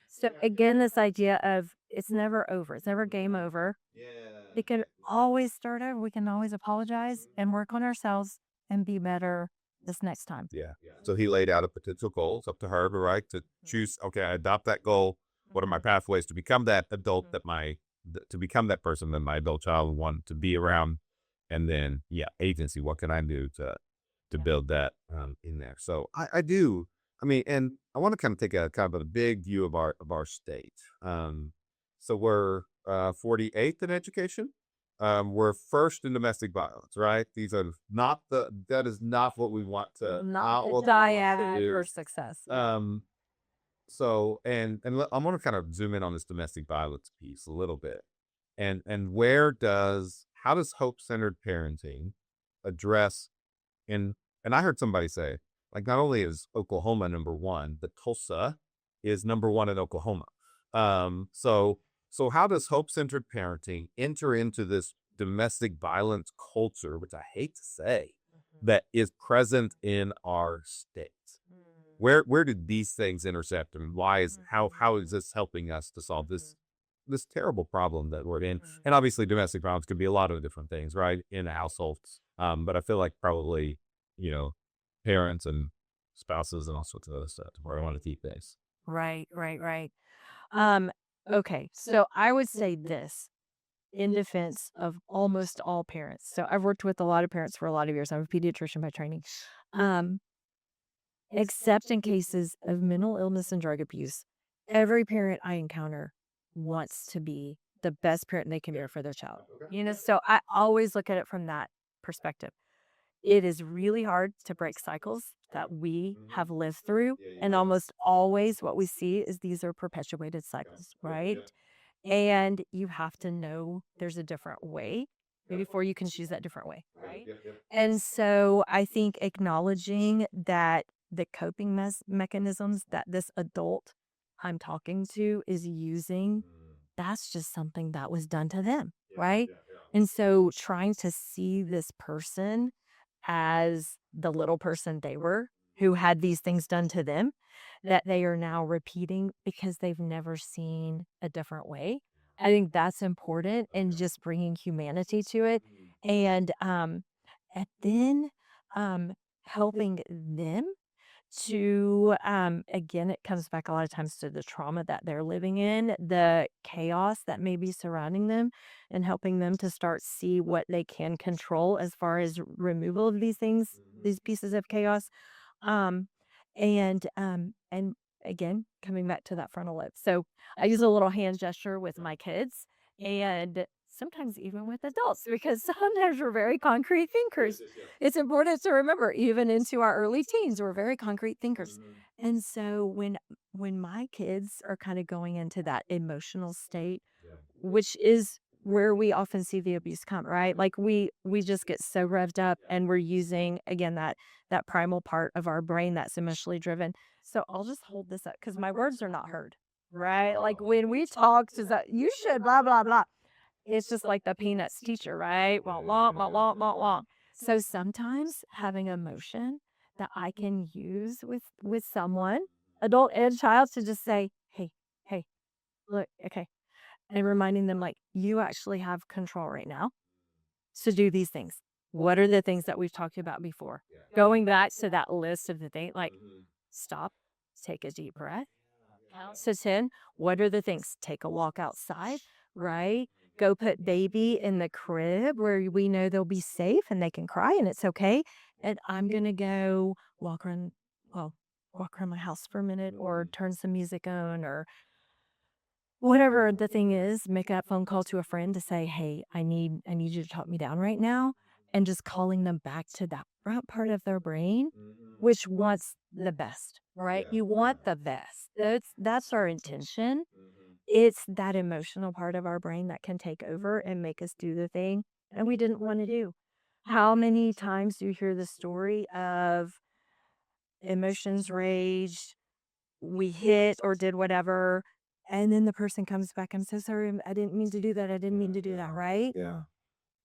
So again, this idea of it's never over. It's never game over. Yeah. We can always start over. We can always apologize and work on ourselves and be better this next time. Yeah. So he laid out a potential goal. It's up to her, right, to choose. Okay, I adopt that goal. What are my pathways to become that adult that to become that person that my adult child would want to be around? And then, yeah, agency. What can I do to Yeah. build that in there? So I do. I mean, and I want to kind of take a kind of a big view of our state. So we're 48th in education. We're first in domestic violence, right? That is not what we want to, Not not the what we want to dyad for do. success. Yeah. Um, so I'm going to kind of zoom in on this domestic violence piece a little bit. And how does hope-centered parenting address and I heard somebody say, like, not only is Oklahoma number one, but Tulsa is number one in Oklahoma. So how does hope-centered parenting enter into this domestic violence culture, which I hate to say, Mhm. that is present in our state? Mm. Where did these things intersect, and how is Mhm. this helping us to solve Mhm. this terrible problem that we're in? Mhm. And obviously, domestic violence could be a lot of different things, right, in households. But I feel like probably, you know, parents and spouses and all sorts of other stuff where I want to keep base. Right, right, right. Um, okay, so I would say this in defense of almost all parents. So I've worked with a lot of parents for a lot of years. I'm a pediatrician by training. Um, Except in cases of mental illness and drug abuse, every parent I encounter wants to be the best parent they can be for their child. Okay. Yeah. So I always look at it from that perspective. It is really hard to break cycles Yeah. that we Mhm. have lived through. Yeah, yeah, And yeah. almost always what we see is these are perpetuated Yeah. cycles, Yep, right? yep, And you have to know there's a different way yep. before you can choose that different way, Yep, right? yep, yep. And so I think acknowledging that the coping mechanisms that this adult I'm talking to is using, Mm. that's just something that was done to them, Yeah, right? yeah, yeah. And so trying to see this person as the little person they were who had these things done to them that they are now repeating because they've never seen a different way. I think that's important and Okay. just bringing humanity to it. Mm. And then um, helping them to, again, it comes back a lot of times to the trauma that they're living in, the chaos that may be surrounding them, and helping them to start see what they can control as far as removal of these things, Mhm. these pieces of chaos. Um, and again, coming back to that frontal lobe. So I use a little hand gesture with Yeah. my kids and sometimes even with adults because sometimes we're very concrete Yes, thinkers. yes, yes. It's important to remember, even into our early teens, we're very concrete thinkers. Mhm. And so when my kids are kind of going into that emotional state, Yeah. which is where we often see the abuse come, right? Like we just get so revved up Yeah. and we're using again that primal part of our brain that's emotionally driven. So I'll just hold this up because my words are not heard, right? Like Oh. when we talk to that, you should blah blah blah. It's just like the peanuts teacher, right? Yeah, Wah, yeah, wah, yeah, wah, yeah. wah, wah, wah. So sometimes having emotion that I can use with someone, adult and child, to just say, hey, hey, look, okay, and reminding them like you actually have control right now to do these things. What are the things that we've talked about before? Yeah. Going back to that list of the things like Mhm. stop, take a deep breath, Yeah, yeah. count to 10. What are the things? Take a walk outside, right? Go put baby in the crib where we know they'll be safe and they can cry and it's okay. And I'm going to go well, walk around my house for a minute or Mhm. turn some music on or whatever the thing is, make that phone call to a friend to say, "Hey, I need you to talk me down right now," and just calling them back to that front part of their brain, Mhm. which wants the best, right? Yeah, You yeah. want the best. That's our intention. Mhm. It's that emotional part of our brain that can take over and make us do the thing and we didn't want to do. How many times do you hear the story of emotions raged, we hit or did whatever, and then the person comes back, "I'm so sorry, I didn't mean to do that, I didn't Yeah, mean to do yeah. that," right? Yeah.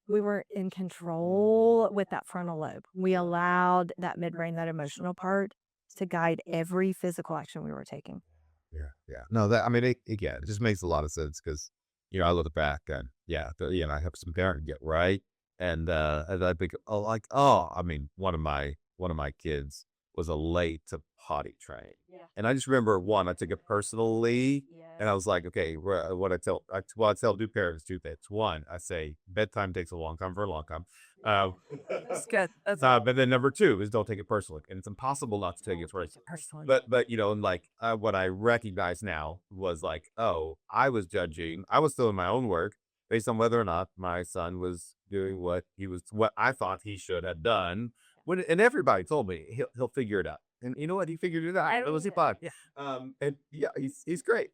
We weren't in Mhm. control with that frontal lobe. We Yeah. allowed that midbrain, that emotional part, to guide every physical action we were taking. Yeah, yeah. No, that I mean, again, it just makes a lot of sense because, I look back and yeah, I have some parent get right, and I think, I mean, one of my kids was a late to potty train. Yeah. And I just remember one, I took it personally, and I Yes. was like, okay, what I tell new parents two things. One, I say bedtime takes a long time for a long time. Um, That's good. That's but then number two is don't take it personally, and it's impossible not to take it don't take personally. it personally. But and like what I recognize now was like, oh, I was judging. I was still in my own work based on whether or not my son was doing what I thought he should have done. And everybody told me he'll figure it out. And you know what? He figured it out. I It was mean, fun. yeah. And yeah, he's great.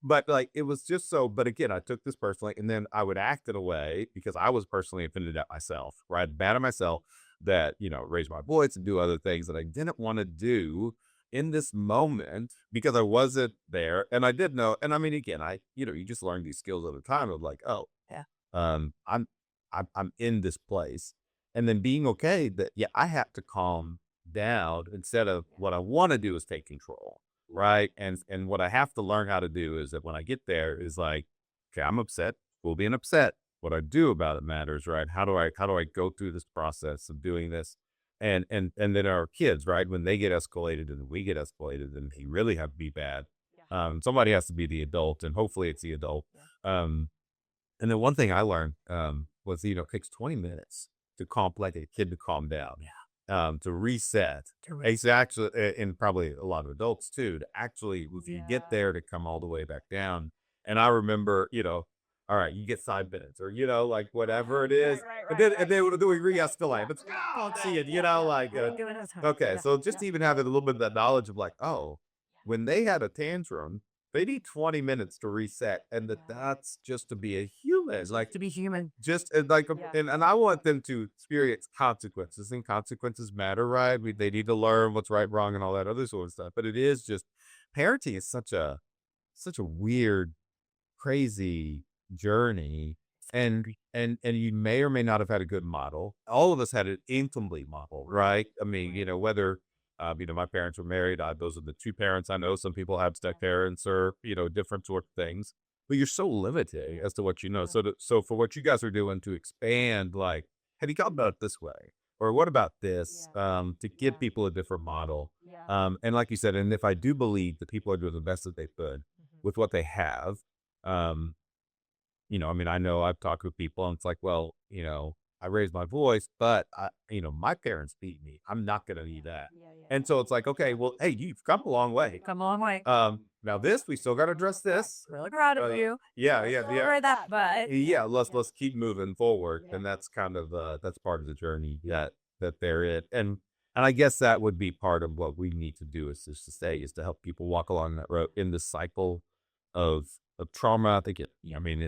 But like it was just so. But again, I took this personally, and then I would act in a way because I was personally offended at myself, right? Bad at myself that raise my voice and do other things that I didn't want to do in this moment because I wasn't there, and I did know. And I mean, again, you just learn these skills over time of like, oh, Yeah. um, I'm I'm in this place, and then being okay that yeah, I have to calm down instead of what I want to do is take control, right? And what I have to learn how to do is that when I get there is like, okay, I'm upset. We'll being upset. What I do about it matters, right? How do I go through this process of doing this? And then our kids, right? When they get escalated and we get escalated, and he really have to be bad. Yeah. Somebody has to be the adult, and hopefully it's the adult. Yeah. Um, and then one thing I learned, was, it takes 20 minutes to like a kid to calm down, to reset. It's actually, and probably a lot of adults too, to actually, if you get Yeah. there, to come all the way back down. And I remember, all right, you get 5 minutes or, like whatever it Right, is. right, And right, then, right. and then we'll do we re-escalate. But God, see it, like, I ain't doing this time. okay. Yeah. So just Yeah. even having a little bit of that knowledge of like, oh, when they had a tantrum, they need 20 minutes to reset, and Yeah. that's just to be a human, like, To be human. just, like, Yeah. and I want them to experience consequences, and consequences matter, right? They need to learn what's right, wrong, and all that other sort of stuff, but it is just parenting is such a weird, crazy journey, and you may or may not have had a good model. All of us had an incomplete model, right? I mean, Right. whether my parents were married. Those are the two parents I know. Some people have step parents or different sort of things. But you're so limited as to what you know. Yeah. So for what you guys are doing to expand, like, have you thought about it this way, or what about this, Yeah. to give Yeah. people a different model? Yeah. And like you said, and if I do believe that people are doing the best that they could Mhm. with what they have, um, I mean, I know I've talked with people and it's like, well, I raised my voice, but my parents beat me. I'm not going to Yeah. need that. Yeah. Yeah. And so it's like, okay, well, hey, you've come a long way. Come a long way. Now this, we still got to address this. Really proud of you. Yeah, Let's yeah, yeah. celebrate that, but Yeah, let's yeah. let's keep moving forward. Yeah. And that's kind of that's part of the journey that they're in. And I guess that would be part of what we need to do is to help people walk along that road in this cycle of trauma. I think I mean,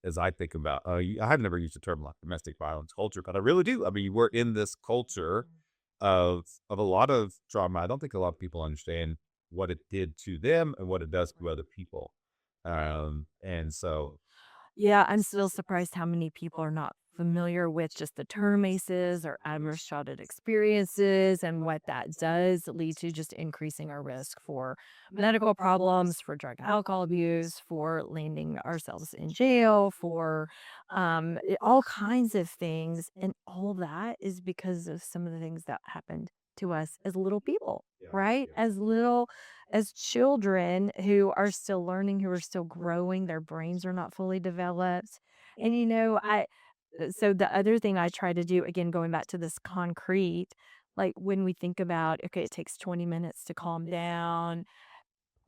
as I think about, I have never used the term like domestic violence culture, but I really do. I mean, we're in this culture Mhm. of a lot of trauma. I don't think a lot of people understand what it did to them and what it does to other people. And so, Yeah, I'm still surprised how many people are not familiar with just the term ACEs or adverse childhood experiences and what that does lead to just increasing our risk for medical problems, for drug and alcohol abuse, for landing ourselves in jail, for all kinds of things. And all that is because of some of the things that happened to us as little people, right? As children who are still learning, who are still growing, their brains are not fully developed. And so the other thing I try to do, again, going back to this concrete, like when we think about, okay, it takes 20 minutes to calm down,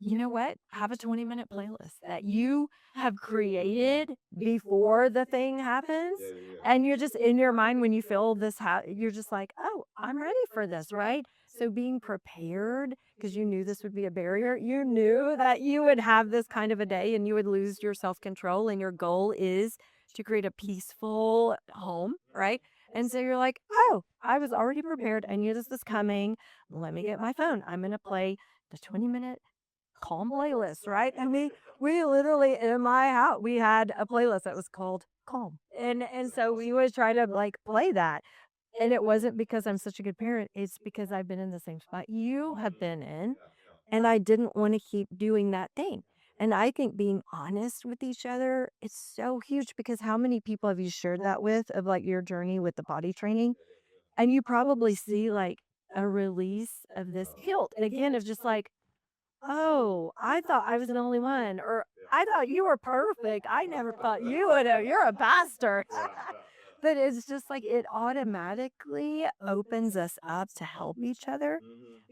you know what? Have a 20-minute playlist that you have created before the thing happens. And you're just in your mind when you feel this, you're just like, oh, I'm ready for this, right? So being prepared because you knew this would be a barrier, you knew that you would have this kind of a day and you would lose your self control. And your goal is to create a peaceful home, right? And so you're like, oh, I was already prepared. I knew this was coming. Let me get my phone. I'm going to play the 20-minute calm playlist, right? And we literally in my house we had a playlist that was called Calm. And so we would try to like play that. And it wasn't because I'm such a good parent, it's because I've been in the same spot you have been in and I didn't want to keep doing that thing. And I think being honest with each other is so huge because how many people have you shared that with of like your journey with the body training? And you probably see like a release of this guilt. And again, it's just like, oh, I thought I was the only one, or I thought you were perfect. I never thought you would have. You're a bastard. But it's just like it automatically opens us up to help each other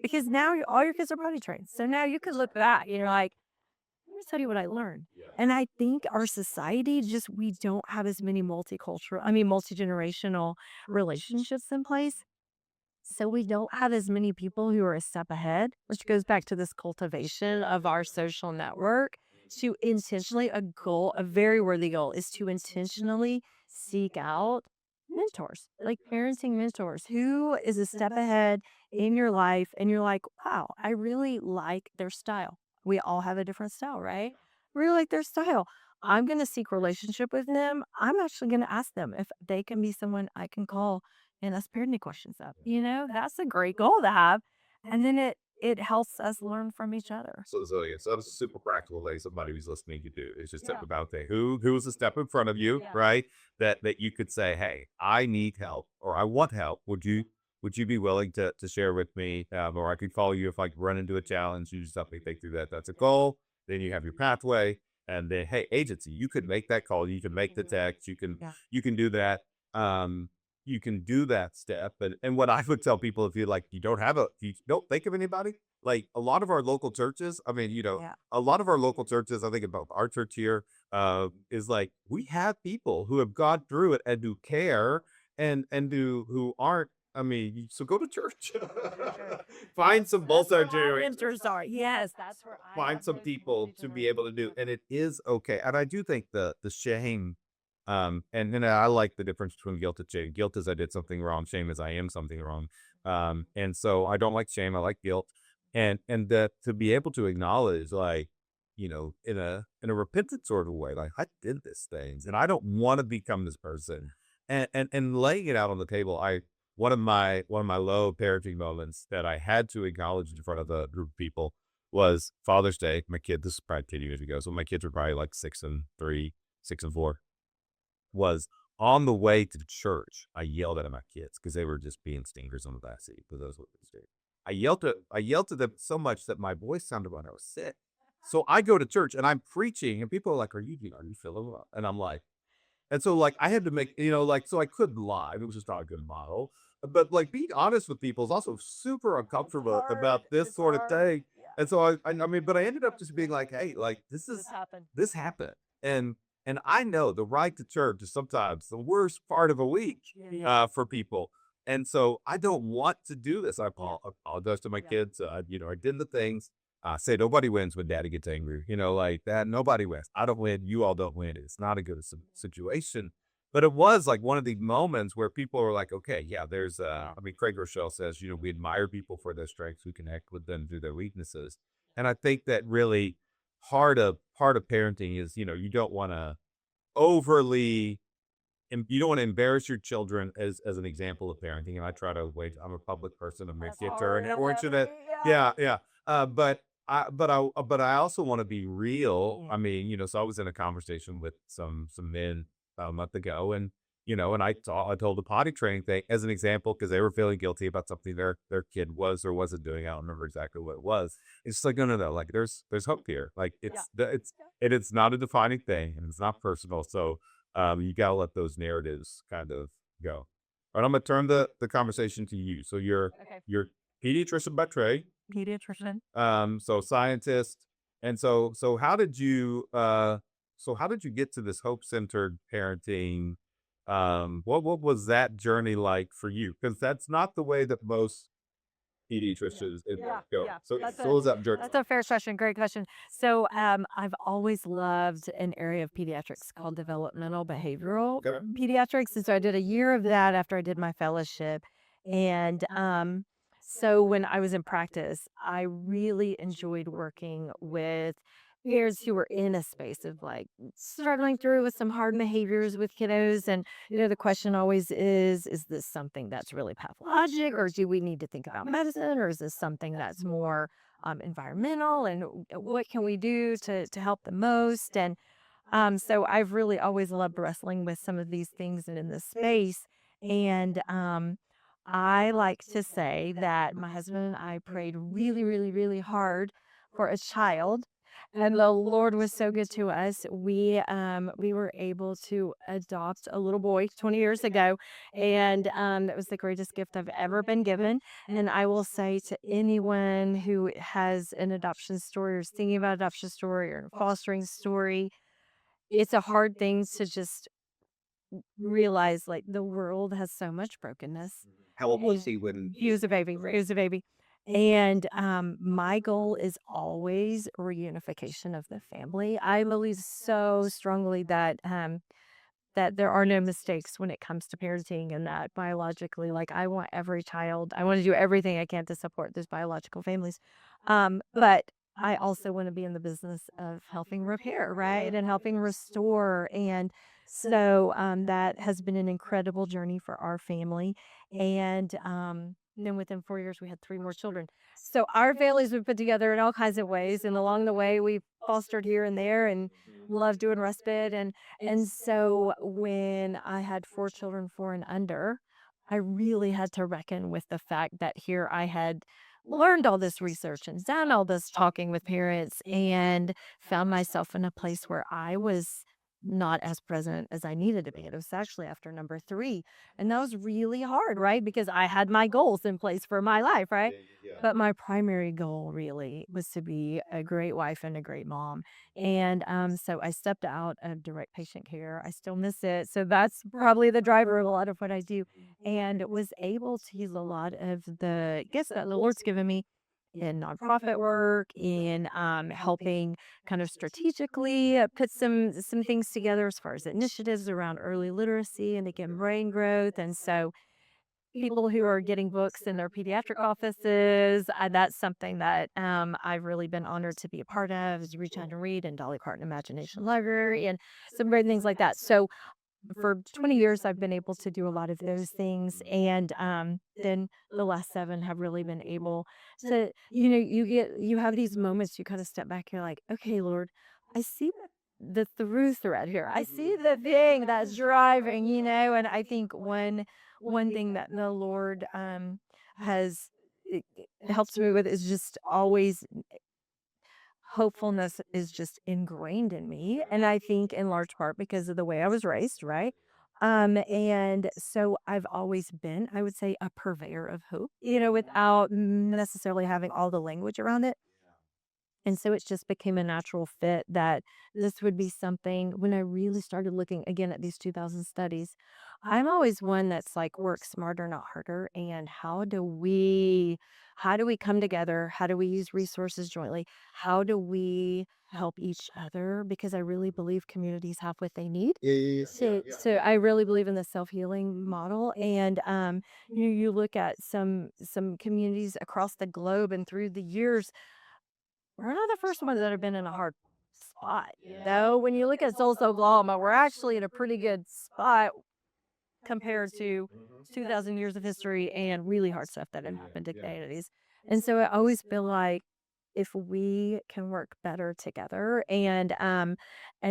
because now all your kids are potty trained. So now you can look back and you're like, let me tell you what I learned. And I think our society just, we don't have as many multi generational relationships in place. So we don't have as many people who are a step ahead, which goes back to this cultivation of our social network to intentionally, a very worthy goal is to intentionally seek out mentors, like parenting mentors, who is a step ahead in your life. And you're like, wow, I really like their style. We all have a different style, right? Really like their style. I'm going to seek relationship with them. I'm actually going to ask them if they can be someone I can call and ask parenting questions up. That's a great goal to have. And then it helps us learn from each other. So yeah, so that's a super practical way somebody who's listening could do. It's just Yeah. about the who's a step in front of you, Yeah. right? That you could say, hey, I need help or I want help. Would you be willing to share with me? Or I could call you if I run into a challenge, you just help me think through that. That's a goal. Then you have your pathway. And then hey, agency, you could make that call, you can make the text, Yeah. you can do that. Um, you can do that step. And what I would tell people if you don't have if you don't think of anybody, like a lot of our local churches, I mean, Yeah. a lot of our local churches, I think about our church here, is like we have people who have gone through it and who care and who aren't. I mean, so go to church, Sure. find some That's where bullshit my generators, mentors are. Yes, that's where I find have some those people to be able to do, multi-generational. and it is okay. And I do think the shame, and then I like the difference between guilt and shame. Guilt is I did something wrong. Shame is I am something wrong. And so I don't like shame. I like guilt, and that to be able to acknowledge, like, in a repentant sort of way, like I did these things, and I don't want to become this person, and laying it out on the table. One of my low parenting moments that I had to acknowledge in front of a group of people was Father's Day. This is probably 10 years ago. So my kids were probably like 6 and 3, 6 and 4. Was on the way to church. I yelled at my kids because they were just being stinkers on the back seat. But those were the I yelled at them so much that my voice sounded like I was sick. So I go to church and I'm preaching, and people are like, "Are you feeling well?" And I'm like, and so, like, I had to make, like, so I couldn't lie. It was just not a good model. But, like, being honest with people is also super It's uncomfortable hard. about this It's sort of hard. thing. Yeah. And so I mean, but I ended up just being like, hey, like, This happened. this happened. And I know the ride to church is sometimes the worst part of a week Yeah. for people. And so I don't want to do this. Yeah. Apologize to my Yeah. kids. I did the things. Say nobody wins when daddy gets angry, like that. Nobody wins. I don't win. You all don't win. It's not a good situation. But it was like one of the moments where people were like, okay, yeah, I mean, Craig Rochelle says, we admire people for their strengths, we connect with them through their weaknesses. And I think that really part of parenting is, you don't want to overly and you don't want to embarrass your children as an example of parenting. And I try to wait. I'm a public person. I'm That's kids are hard. unfortunate. Yeah. Yeah, yeah. But I also want to be real. Yeah. I mean, so I was in a conversation with some men a month ago, and I told the potty training thing as an example because they were feeling guilty about something their kid was or wasn't doing. I don't remember exactly what it was. It's just like no, no, no. Like there's hope here. Like Yeah. it's not a defining thing and it's not personal. So you gotta let those narratives kind of go. All right, I'm gonna turn the conversation to you. So Okay. you're pediatrician by trade, Pediatrician. so scientist, and so how did you get to this hope centered parenting? What was that journey like for you? Because that's not the way that most Yeah. pediatricians Yeah. go. Yeah. So what was that journey That's like? a fair question. Great question. So, I've always loved an area of pediatrics called developmental behavioral Okay. pediatrics. And so I did a year of that after I did my fellowship. And so when I was in practice, I really enjoyed working with peers who were in a space of like struggling through with some hard behaviors with kiddos. And the question always is this something that's really pathologic, or do we need to think about medicine, or is this something that's more environmental? And what can we do to help the most? And so I've really always loved wrestling with some of these things and in this space. And I like to say that my husband and I prayed really, really, really hard for a child, and the Lord was so good to us. We were able to adopt a little boy 20 years ago, and it was the greatest gift I've ever been given. And I will say to anyone who has an adoption story or is thinking about adoption story or fostering story, it's a hard thing to just realize, like, the world has so much brokenness. How old was And he when he was a baby, he was a baby. And, my goal is always reunification of the family. I believe so strongly that there are no mistakes when it comes to parenting and that biologically, like, I want every child I wanna do everything I can to support those biological families. But I also wanna be in the business of helping repair, right? And helping restore, and so, that has been an incredible journey for our family, and, then within 4 years, we had 3 more children. So our families been put together in all kinds of ways, and along the way, we've fostered here and there and love doing respite, and so when I had 4 children, 4 and under, I really had to reckon with the fact that here I had learned all this research and done all this talking with parents and found myself in a place where I was not as present as I needed to be. It was actually after number 3. And that was really hard, right? Because I had my goals in place for my life, right? But my primary goal really was to be a great wife and a great mom. And so I stepped out of direct patient care. I still miss it. So that's probably the driver of a lot of what I do. And was able to use a lot of the gifts that the Lord's given me in nonprofit work, in helping kind of strategically put some things together as far as initiatives around early literacy and again brain growth. And so people who are getting books in their pediatric offices. That's something that I've really been honored to be a part of, is Reach Out and Read and Dolly Parton Imagination Library and some great things like that. So for 20 years, I've been able to do a lot of those things. And then the last 7 have really been able to, you have these moments you kind of step back, you're like, okay, Lord, I see the through thread here. I see the thing that's driving, and I think one thing that the Lord has it helps me with is just always hopefulness is just ingrained in me, and I think in large part because of the way I was raised, right? And so I've always been, I would say, a purveyor of hope, without necessarily having all the language around it. And so it just became a natural fit that this would be something when I really started looking again at these 2000 studies. I'm always one that's like work smarter, not harder. And how do we come together? How do we use resources jointly? How do we help each other? Because I really believe communities have what they need. Yeah, yeah, yeah. So I really believe in the self-healing model. And you look at some communities across the globe and through the years, we're not the first ones that have been in a hard spot. When you look at Tulsa, Oklahoma, we're actually in a pretty good spot compared to 2,000 years of history and really hard stuff that had happened to communities. And so I always feel like if we can work better together and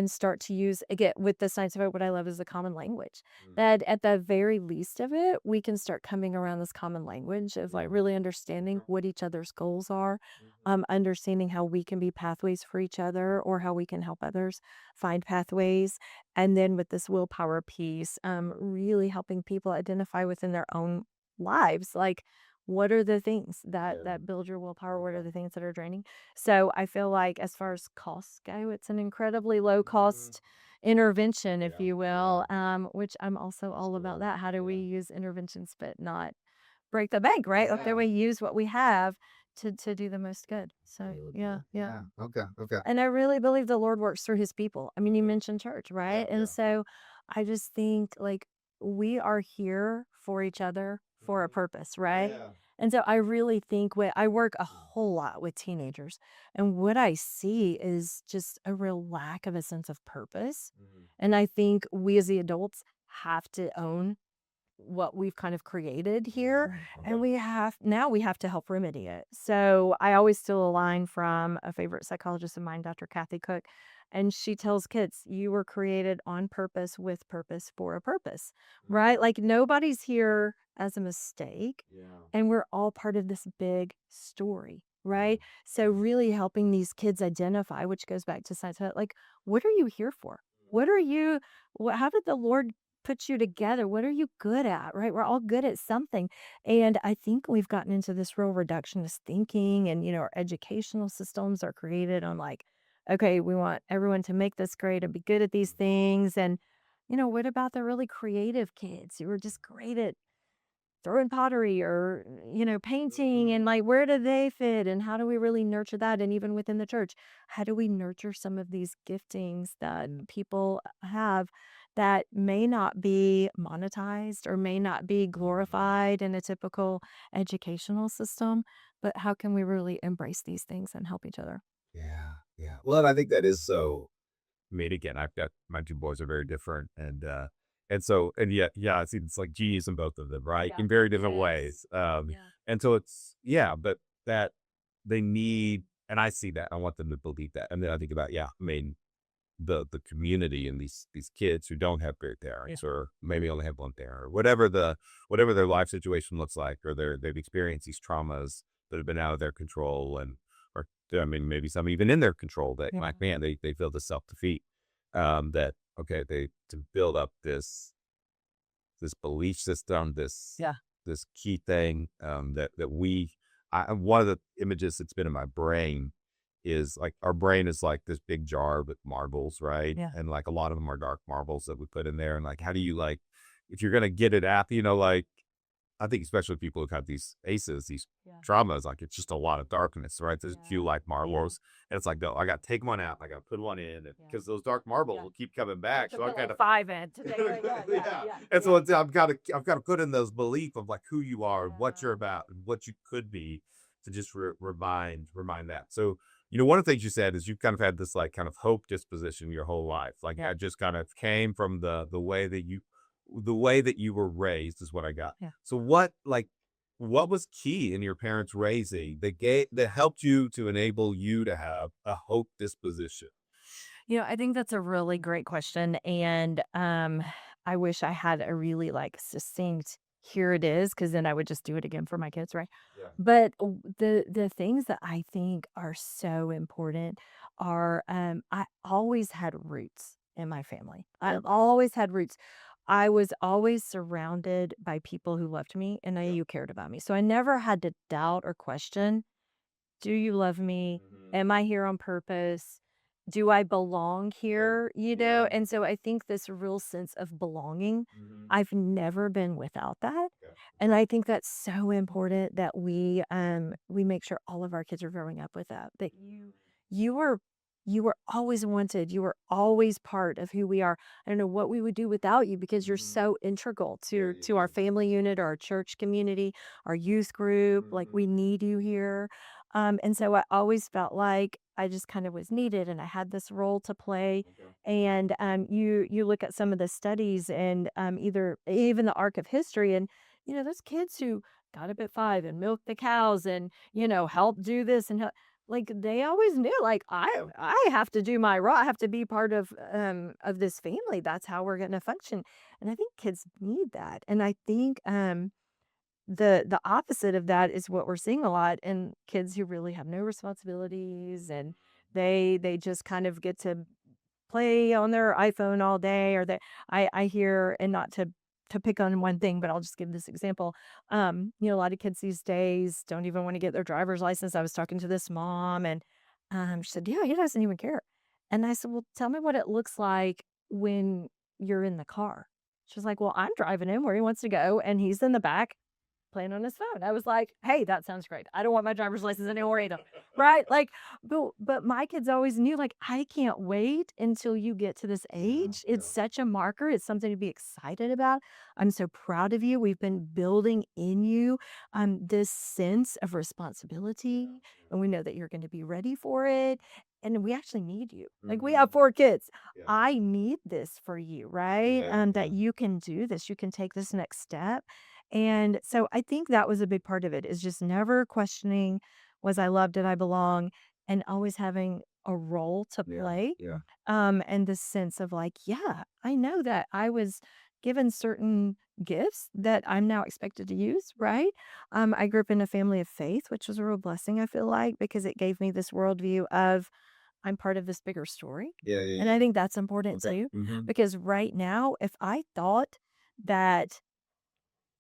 start to use again with the science of it, what I love is the common language. That at the very least of it, we can start coming around this common language of like really understanding what each other's goals are, understanding how we can be pathways for each other or how we can help others find pathways. And then with this willpower piece, really helping people identify within their own lives, like what are the things that build your willpower? What are the things that are draining? So I feel like as far as costs go, it's an incredibly low cost intervention, if you will, which I'm also all about that. How do we use interventions but not break the bank, right? Like do we use what we have to do the most good? So yeah, yeah. Yeah. Okay. Okay. And I really believe the Lord works through his people. I mean, you mentioned church, right? And so I just think like we are here for each other for a purpose, right? And so I really think when I work a whole lot with teenagers, and what I see is just a real lack of a sense of purpose. And I think we as the adults have to own what we've kind of created here, and we have to help remedy it. So I always steal a line from a favorite psychologist of mine, Dr. Kathy Cook. And she tells kids, you were created on purpose, with purpose, for a purpose, right? Like nobody's here as a mistake. Yeah. And we're all part of this big story, Yeah. right? So, really helping these kids identify, which goes back to science, like, what are you here for? What are you, how did the Lord put you together? What are you good at, right? We're all good at something. And I think we've gotten into this real reductionist thinking, and, our educational systems are created on like, okay, we want everyone to make this grade and be good at these things. And, what about the really creative kids who are just great at throwing pottery or, painting, and like, where do they fit? And how do we really nurture that? And even within the church, how do we nurture some of these giftings that people have that may not be monetized or may not be glorified in a typical educational system? But how can we really embrace these things and help each other? Yeah, yeah. Well, and I think that is so. I mean, again, I've got my 2 boys are very different, and so and yet, yeah, it's like genius in both of them, right? Yeah. In very different Yes. ways, Yeah. and so it's yeah, but that they need and I see that, I want them to believe that, and then I think about, yeah, I mean, the community and these kids who don't have great Yeah. parents or maybe only have one parent or whatever their life situation looks like, or they've experienced these traumas that have been out of their control and or I mean maybe some even in their control that Yeah. like man they feel the self-defeat that okay they to build up this belief system, Yeah. this key thing that we one of the images that's been in my brain is like our brain is like this big jar with marbles, right? Yeah. And like a lot of them are dark marbles that we put in there. And like, how do you like if you're gonna get it at, like I think especially people who've had these ACEs, these Yeah. traumas, like it's just a lot of darkness, right? There's a few Yeah. like Yeah. marbles, and it's like, no, I got to take one out, I got to put one in, Yeah. because those dark marbles Yeah. will keep coming You back. have to So I put got like to, 5 in to take it. Yeah, yeah, yeah. yeah, And so yeah. I've got to put in those belief of like who you are, and what you're Yeah. about, and what you could be, to just remind that. So one of the things you said is you've kind of had this like kind of hope disposition your whole life, like Yeah. that just kind of came from the way that you were raised is what I got. Yeah. So what was key in your parents' raising that helped you to enable you to have a hope disposition? I think that's a really great question. And I wish I had a really like succinct here it is, because then I would just do it again for my kids, right? Yeah. But the things that I think are so important are I always had roots in my family. I've always had roots. I was always surrounded by people who loved me and I Yeah. who cared about me. So I never had to doubt or question, do you love me? Mhm. Am I here on purpose? Do I belong Yeah. here? Yeah. And so I think this real sense of belonging, Mhm. I've never been without that. Yeah. And I think that's so important that we make sure all of our kids are growing up with that. That you were you were always wanted. You were always part of who we are. I don't know what we would do without you, because you're Mhm. so integral Yeah, to yeah, our yeah. family unit, our church community, our youth group. Like, Mhm. we need you here. And so I always felt like I just kind of was needed and I had this role to play. Okay. And you look at some of the studies and either even the arc of history, and those kids who got up at 5 and milked the cows and help do this and like, they always knew, like, I have to do my role. I have to be part of this family. That's how we're going to function. And I think kids need that. And I think the opposite of that is what we're seeing a lot in kids who really have no responsibilities, and they just kind of get to play on their iPhone all day, or I hear, and not to pick on one thing, but I'll just give this example. A lot of kids these days don't even want to get their driver's license. I was talking to this mom, and she said, "Yeah, he doesn't even care." And I said, "Well, tell me what it looks like when you're in the car." She's like, "Well, I'm driving him where he wants to go, and he's in the back playing on his phone." I was like, "Hey, that sounds great. I don't want my driver's license anymore either." Right? Like, but my kids always knew, like, I can't wait until you get to this Yeah. age. It's Yeah. such a marker. It's something to be excited about. I'm so proud of you. We've been building in you this sense of Yeah. responsibility, Yeah. and we know that you're going to be ready for it. And we actually need you. Like, we Mhm. have 4 kids. Yeah. I need this for you, right? Yeah. That Yeah. you can do this. You can take this next step. And so I think that was a big part of it, is just never questioning, was I loved, did I belong? And always having a role to Yeah. play. Yeah. And the sense of like, yeah, I know that I was given certain gifts that I'm now expected to use, right? I grew up in a family of faith, which was a real blessing, I feel like, because it gave me this worldview of I'm part of this bigger story. Yeah. Yeah. And Yeah. I think that's important Okay. too, Mm-hmm. because right now, if I thought that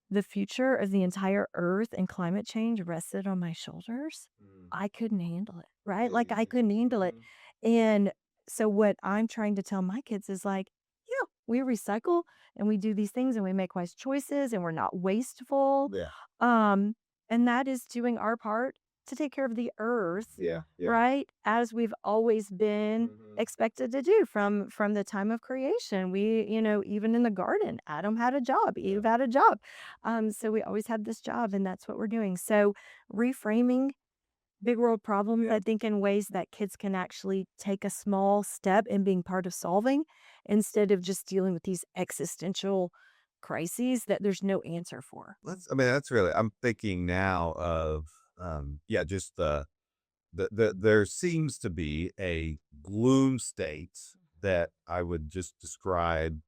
the future of the entire earth and climate change rested on my shoulders, Mm. I couldn't handle it, right? Yeah. Like, Yeah. I Yeah. couldn't handle it. Mm-hmm. And so what I'm trying to tell my kids is like, yeah, we recycle and we do these things and we make wise choices and we're not wasteful. Yeah. Um, and that is doing our part to take care of the earth, Yeah. Yeah. right? As we've always been Mm-hmm. expected to do from the time of creation. We, even in the garden, Adam had a job, Yeah. Eve had a job. So we always had this job and that's what we're doing. So reframing big world problems, Yeah. I think, in ways that kids can actually take a small step in being part of solving instead of just dealing with these existential crises that there's no answer for. I mean, that's really, I'm thinking now of, yeah, just there seems to be a gloom state that I would just describe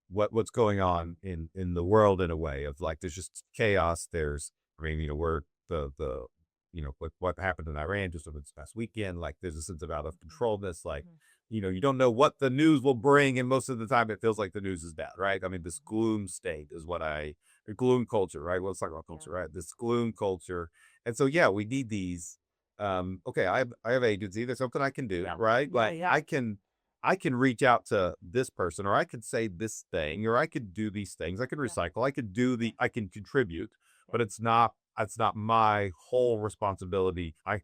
what's going on in the world in a way of like there's just chaos. There's I mean, we're the what happened in Iran just over this past weekend, like there's a sense of out of Mhm, controlness, like mhm, you don't know what the news will bring, and most of the time it feels like the news is bad, right? I mean, this mhm. gloom state is what gloom culture, right? Well, let's talk about Yeah. culture, right? This gloom culture. And so yeah, we need these okay, I have agency. There's something I can do, Yeah. right? Yeah. Like Yeah. I can reach out to this person, or I could say this thing, or I could do these things. I could Yeah. recycle. I could do Yeah. I can contribute, Yeah. but it's not my whole responsibility. I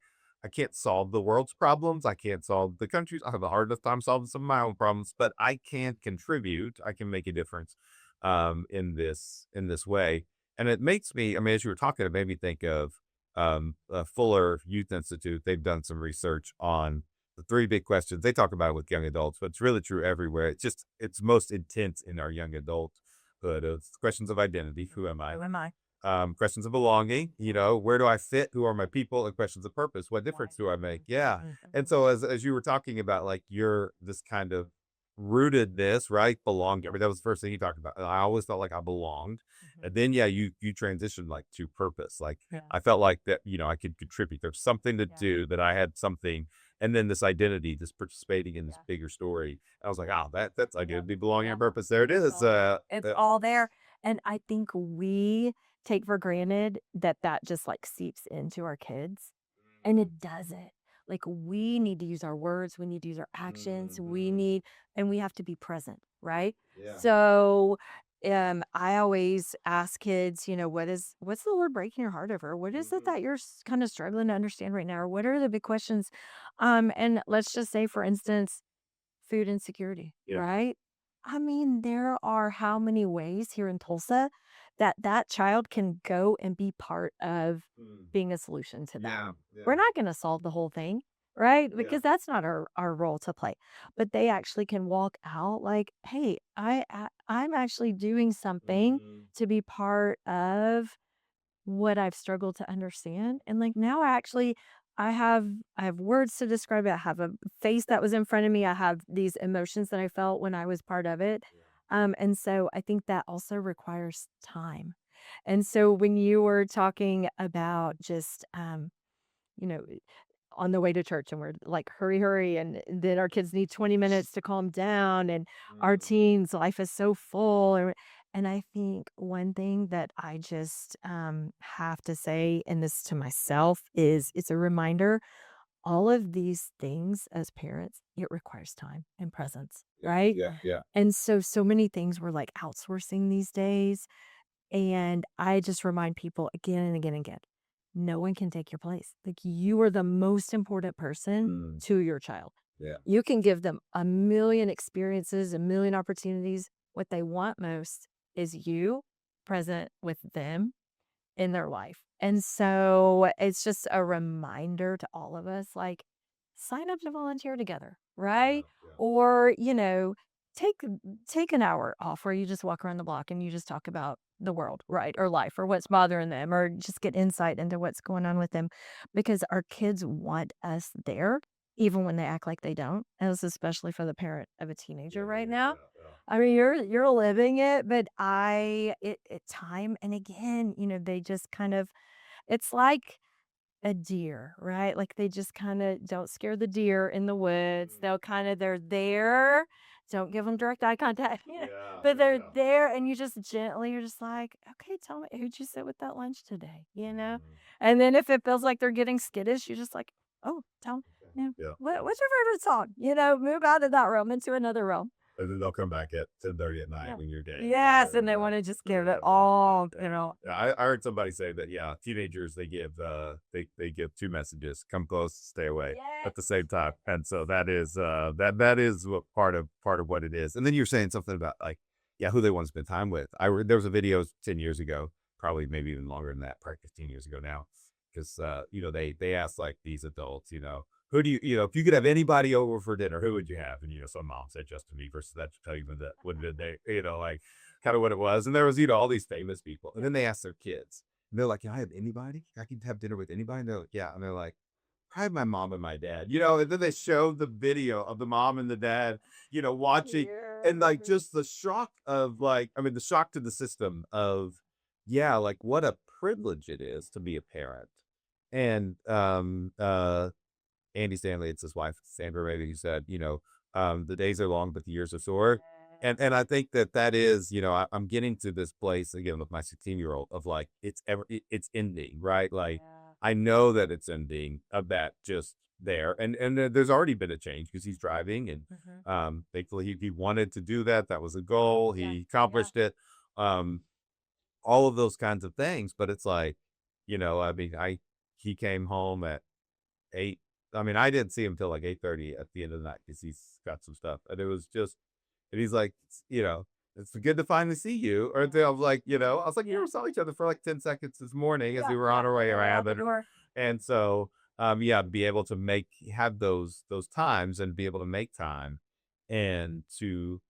can't solve the world's problems. I can't solve the countries. I have a hard enough time solving some of my own problems, but I can contribute. I can make a difference in this way. And it makes me, I mean, as you were talking, it made me think of Fuller Youth Institute. They've done some research on the three big questions. They talk about it with young adults, but it's really true everywhere. It's most intense in our young adulthood. It's questions of identity. Who am I? Who am I? Questions of belonging, Mhm. where do I fit? Who are my people? And questions of purpose. What Why? difference do I make? Mhm, Yeah. mhm, And mhm. so as you were talking about like your this kind of rootedness, right? Belong. I mean, that was the first thing you talked about. I always felt like I belonged. Mhm. And then yeah, you transitioned like to purpose. Like Yeah. I felt like that, I could contribute. There's something to Yeah. do that I had something. And then this identity, this participating in this Yeah. bigger story. I was like, oh, that's Yep. identity, belonging, and Yep. purpose. There it It's is. all there. It's all there. And I think we take for granted that that just like seeps into our kids. And it doesn't. Like, we need to use our words, we need to use our actions, Mhm. and we have to be present, right? Yeah. So, I always ask kids, what's the Lord breaking your heart over? What is it Mhm. that you're kind of struggling to understand right now? Or what are the big questions? And let's just say, for instance, food insecurity, Yeah. right? I mean, there are how many ways here in Tulsa that that child can go and be part of Mm. being a solution to that. Yeah, We're yeah, not going to solve the whole thing, right? yeah. Because that's not our role to play. But they actually can walk out like, hey, I'm actually doing something Mhm. to be part of what I've struggled to understand, and, like, now I have words to describe it, I have a face that was in front of me, I have these emotions that I felt when I was part of it, Yeah. and so I think that also requires time, and so when you were talking about just, you know on the way to church and we're like, hurry, hurry. And then our kids need 20 minutes to calm down. And our Mm. teens' life is so full. And I think one thing that I just have to say, and this to myself, is it's a reminder all of these things as parents, it requires time and presence, Yeah, right? yeah, yeah. And so many things we're like outsourcing these days. And I just remind people again and again and again, no one can take your place. Like, you are the most important person Mm. to your child. Yeah, You can give them a million experiences, a million opportunities. What they want most is you present with them in their life. And so it's just a reminder to all of us, like, sign up to volunteer together, yeah, right? yeah. Or, take take an hour off where you just walk around the block and you just talk about the world, right? Or life or what's bothering them or just get insight into what's going on with them because our kids want us there. even when they act like they don't. And it's especially for the parent of a Yeah, teenager right yeah, now. yeah, yeah. I mean, you're living it, but it time and again, they just kind of it's like a deer, right? Like, they just kinda don't scare the deer in the woods. Mhm. They're there, don't give them direct eye contact, Yeah, but yeah, they're yeah. there, and you just gently you're just like, "Okay, tell me, who'd you sit with at lunch today?" You know? Mhm. And then if it feels like they're getting skittish, you're just like, "Oh, tell 'em, Okay. Yeah, yeah. what's your favorite song?" Move out of that realm into another realm. And then they'll come back at 10:30 at night Yeah. when you're dead Yes, and tired, they wanna just or give it whatever. Yeah, all, yeah. Yeah, I heard somebody say that, yeah, teenagers, they give 2 messages, "Come close, stay away," Yes, at the same time, yes. and so that is, that is what part of what it is, and then you're saying something about, like, yeah, who they wanna spend time with. There was a video 10 years ago, probably maybe even longer than that, probably 15 years ago now, 'cause, they asked, like, these adults, who do if you could have anybody over for dinner, who would you have? And, some mom said Justin Bieber, so that should tell you when they, like, kind of what it was. And there was, all these famous people. And then they asked their kids, and they're like, "Can I have anybody? I can have dinner with anybody?" And they're like, "Yeah." And they're like, "Probably my mom and my dad." And then they showed the video of the mom and the dad, watching, and like Cute. just the shock of like, I mean, the shock to the system of, yeah, like what a privilege it is to be a parent. And Andy Stanley, it's his wife, Sandra Raby, who said, "The days are long, but the years are short." And I think that is, I'm getting to this place again with my 16-year-old of like it's ending, right? Like Yeah. I know that it's ending of that just there, and there's already been a change because he's driving, and Mhm. thankfully he wanted to do that. That was a goal. Yeah. He Yeah. accomplished it. Um, all of those kinds of things, but it's like, I mean, I he came home at 8. I mean, I didn't see him till like 8:30 at the end of the night because 'cause he's got some stuff, and it was just and he's like, "It's good to finally see you," or I was like, I was like, "We Yeah. never saw each other for like 10 seconds this morning as Yeah. we were Yeah. on our way On the way around," out the door. and so, yeah, be able to have those times and be able to make time and to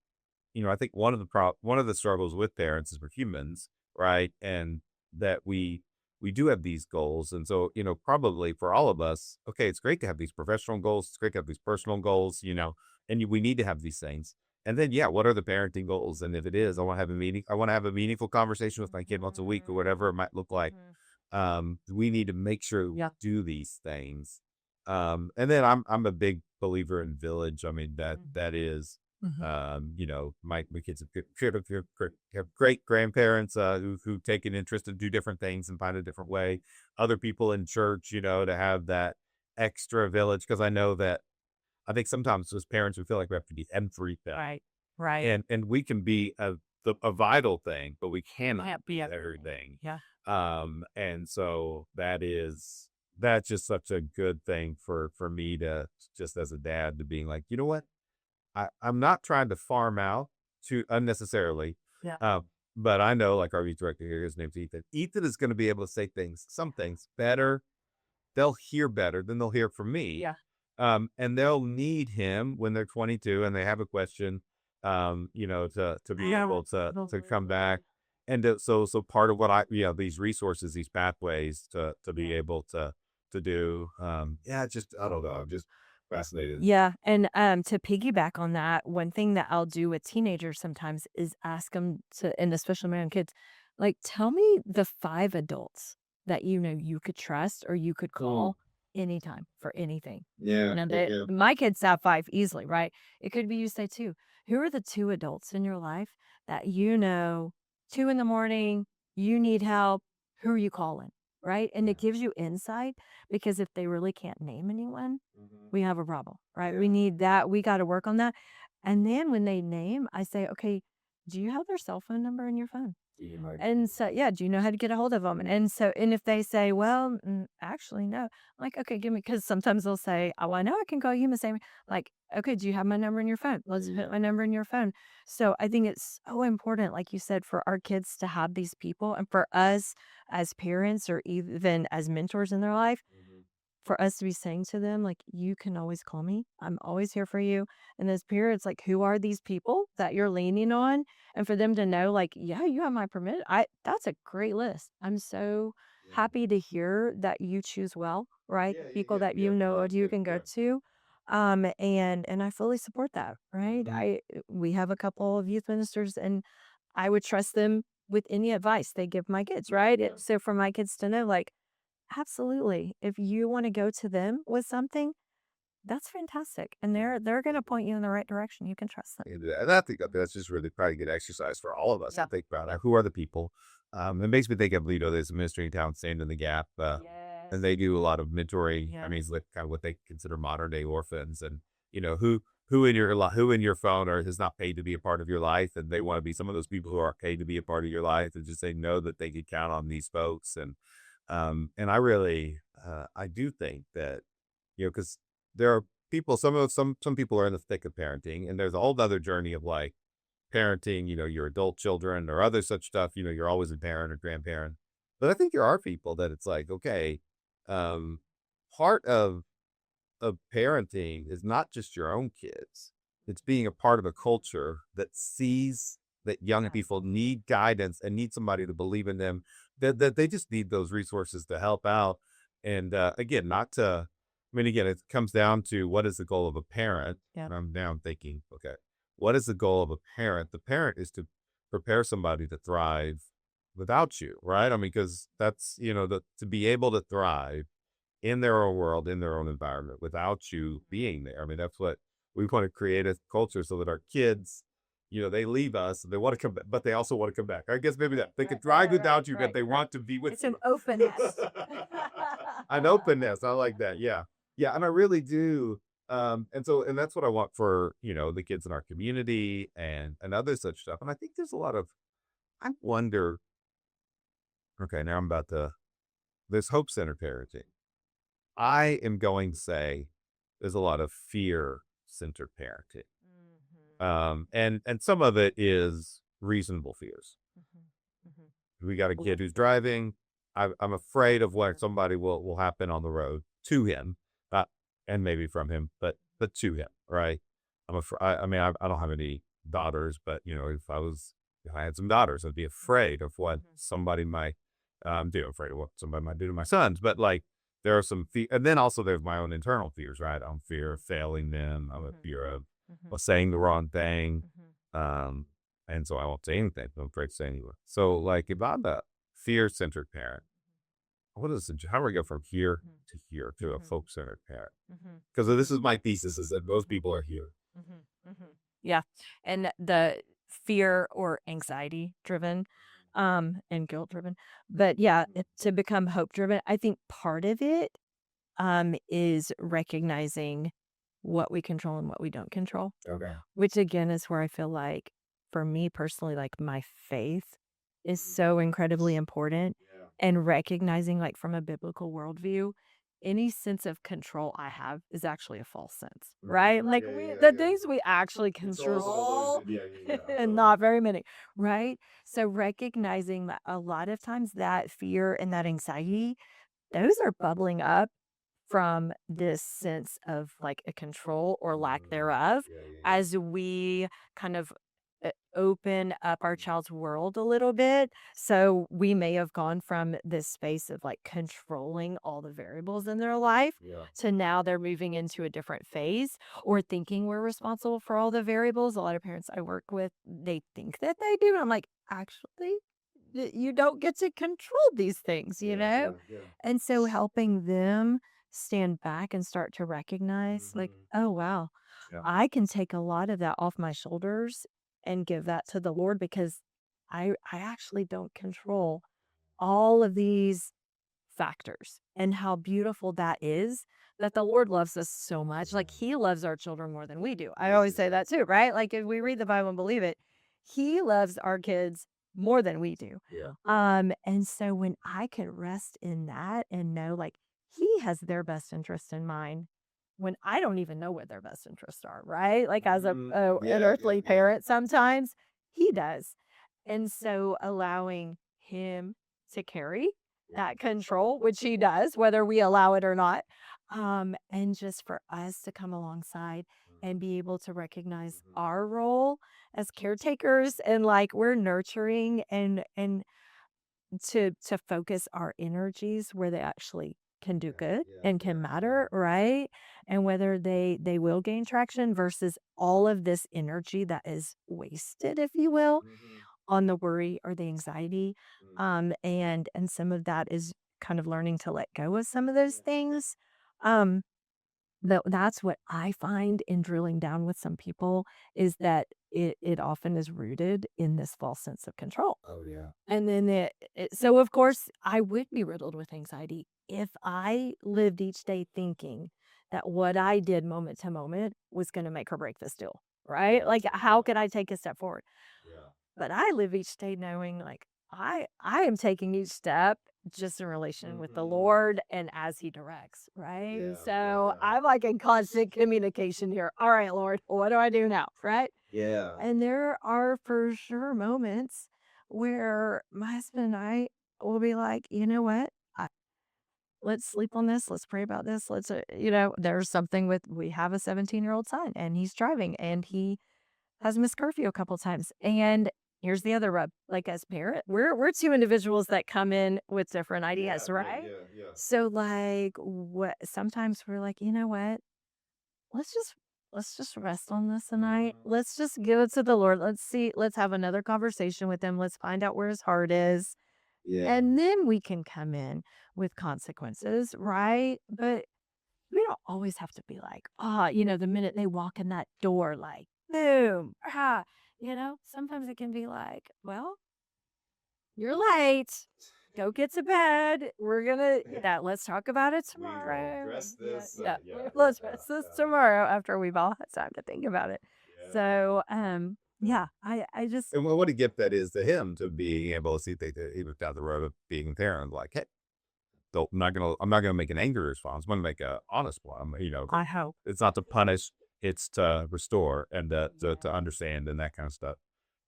I think one of the struggles with parents is we're humans, right? And that we do have these goals. And so, probably for all of us, okay, it's great to have these professional goals. It's great to have these personal goals, and we need to have these things. And then, yeah, what are the parenting goals? And if it is, I want to have a meaningful conversation with my kid once a week or whatever it might look like. Mhm. We need to make sure we Yeah. do these things. And then I'm a big believer in village. I mean, Mhm. that is Mhm. my kids have great grandparents who take an interest and do different things and find a different way. Other people in church, to have that extra village because I know that I think sometimes as parents we feel like we have to be everything, Right. Right. and we can be a vital thing, but we cannot Can't be be everything. everything. Yeah. And so that's just such a good thing for me to just as a dad to being like, you know what? I'm not trying to farm out too unnecessarily, Yeah. uh, but I know, like, our youth director here, his name's Ethan. Ethan is gonna be able to say some things better. They'll hear better than they'll hear from me, Yeah. and they'll need him when they're 22 and they have a question, to be Yeah. able to come back, Absolutely. and so part of what these resources, these pathways to be Yeah. able to do, yeah, it's just I don't know, I'm just fascinated. Yeah, and, to piggyback on that, one thing that I'll do with teenagers sometimes is ask them to and especially my own kids, like, "Tell me the 5 adults that you could trust or you could call anytime for anything." Yeah, yeah, They yeah. my kids have 5 easily, right? It could be you say 2. Who are the 2 adults in your life that 2 in the morning, you need help, who are you calling, right? And it Yeah. gives you insight because if they really can't name anyone, Mhm. we have a problem, right? We Yeah. need that. We got to work on that. And then when they name, I say, okay, do you have their cell phone number in your phone? Yeah, like And so, yeah, do you know how to get a hold of them? And so, and if they say, well, actually, no, I'm like, okay, give me, because sometimes they'll say, oh, I know I can call you, Miss Amy. Like, okay, do you have my number in your phone? Let's put yeah. my number in your phone. So I think it's so important, like you said, for our kids to have these people and for us as parents or even as mentors in their life Mhm. for us to be saying to them, like, "You can always call me. I'm always here for you." And those periods, like, who are these people that you're leaning on? And for them to know, like, "Yeah, you have my permission." I That's a great list. I'm so Yeah. happy to hear that you choose well, right? Yeah, yeah, People yeah, that yeah. you know No, you good, can go good. to. And I fully support that, right? Mhm. We have a couple of youth ministers, and I would trust them with any advice they give my kids, right? So for my kids to know, like, absolutely, if you want to go to them with something, that's fantastic, and they're going to point you in the right direction. You can trust them. And I think that that's just really probably good exercise for all of us to Yeah. think about who are the people. It makes me think of, there's a ministry in town, Stand in the Gap, and Yes. they do a lot of mentoring. I mean, Yes. it's like kind of what they consider modern day orphans, and who in your who in your phone or is not paid to be a part of your life, and they want to be some of those people who are paid to be a part of your life, and just say know that they can count on these folks, and I really, I do think that, because there are people, some people are in the thick of parenting, and there's a whole other journey of like parenting, your adult children or other such stuff. You're always a parent or grandparent, but I think there are people that it's like, okay, um, part of parenting is not just your own kids. It's being a part of a culture that sees that young Yeah. people need guidance and need somebody to believe in them, that they just need those resources to help out. And again, not to, I mean, again, it comes down to what is the goal of a parent. Yep. And I'm now thinking, okay, what is the goal of a parent? The parent is to prepare somebody to thrive without you, right? I mean, because that's, to be able to thrive in their own world, in their own environment, without you being there. I mean, that's what we want to create a culture so that our kids, they leave us, they want to come back, but they also want to come back. I guess maybe that they Right, could right, drive right, right, without you, but right, they right. want to be with It's an you. openness. An openness. I like that. Yeah. Yeah. And I really do. And that's what I want for, the kids in our community and other such stuff. And I think there's a lot of, I wonder, okay, now I'm about to, this hope center parenting. I am going to say there's a lot of fear-centered parenting. Mhm, And some of it is reasonable fears. mhm, mhm. We got a kid who's driving. I'm afraid of what somebody will happen on the road to him, and maybe from him, but to him, right? I mean, I don't have any daughters, but if I had some daughters, I'd be afraid of what Mhm, somebody might do. Afraid of what somebody might do to my sons. But like, there are some and then also there's my own internal fears, right? I'm fear of failing them. I'm a mhm, fear of mhm, saying the wrong thing. mhm, Um, and so I won't say anything. I'm afraid to say anything. So, like, if I'm a fear-centered parent, how do I go from here to a mhm, folk-centered parent? mhm, Because this mhm, is my thesis: is that most mhm, people are here. mhm, mhm. Yeah, and the fear or anxiety driven, and guilt driven, but yeah, to become hope driven, I think part of it, is recognizing what we control and what we don't control. Okay. Which again is where I feel like, for me personally, like my faith is so incredibly important, Yeah. and recognizing, like, from a biblical worldview, any sense of control I have is actually a false sense, Mhm. right? Like Yeah, yeah, we yeah, the yeah. things we actually Control's an control illusion. Yeah, yeah, yeah. and not very many, right? So recognizing that a lot of times that fear and that anxiety, those are bubbling up from this sense of like a control or lack Mhm. thereof Yeah, yeah, yeah. as we kind of open up our child's world a little bit. So we may have gone from this space of like controlling all the variables in their life Yeah. to now they're moving into a different phase or thinking we're responsible for all the variables. A lot of parents I work with, they think that they do. I'm like, actually, you don't get to control these things, you Yeah, know? yeah, yeah. And so helping them stand back and start to recognize, like, Mhm. oh, wow, Yeah. I can take a lot of that off my shoulders and give that to the Lord because I actually don't control all of these factors and how beautiful that is that the Lord loves us so much. Like he loves our children more than we do. I Yeah, always yeah, say yeah. that too, right? Like if we read the Bible and believe it, he loves our kids more than we do. Yeah. And so when I can rest in that and know like he has their best interest in mind when I don't even know what their best interests are, right? Like as Mhm. an Yeah, yeah, earthly yeah. parent, sometimes he does. And so allowing him to carry that control, which he does, whether we allow it or not. And just for us to come alongside and be able to recognize Mhm. our role as caretakers and like we're nurturing and to focus our energies where they actually can do Yeah, good yeah, and can yeah, yeah. matter, right? And whether they will gain traction versus all of this energy that is wasted, if you will, Mhm, on the worry or the anxiety. mm, And some of that is kind of learning to let go of some of those yeah, things. Um, that's what I find in drilling down with some people is that it often is rooted in this false sense of control. oh, yeah. And then so of course I would be riddled with anxiety if I lived each day thinking that what I did moment to moment was going to make or break this deal, right? Yeah, Like how yeah, could I take a step forward? yeah, But I live each day knowing like I am taking each step just in relation with the mhm, Lord and as he directs, right? yeah, So yeah, I'm like in constant communication here. All right, Lord, what do I do now? Right? yeah, And there are for sure moments where my husband and I will be like, you know what? Let's sleep on this. Let's pray about this. There's something with, we have a 17-year-old son and he's driving and he has missed curfew a couple times. And here's the other rub. Like as parent, we're two individuals that come in with different yeah, ideas, yeah, right? yeah, yeah. So like what sometimes we're like, you know what? Let's just let's just rest on this tonight. Mhm, Let's just give it to the Lord. Let's have another conversation with him. Let's find out where his heart is. yeah, And then we can come in with consequences, right? But we don't always have to be like, the minute they walk in that door, like, boom, sometimes it can be like, well, you're late. Go get to bed. Let's talk about it we will tomorrow. address Yeah, this, yeah. yeah, yeah, Let's yeah, rest this yeah, tomorrow after we've all had time to think about it. yeah, So, yeah. yeah, I just, And what a gift that is to him to being able to see things that even down the road of being a parent, like, hey, so I'm not gonna make an angry response. I'm gonna make a honest one. I hope. It's not to punish, it's to restore and to Yeah. understand and that kind of stuff.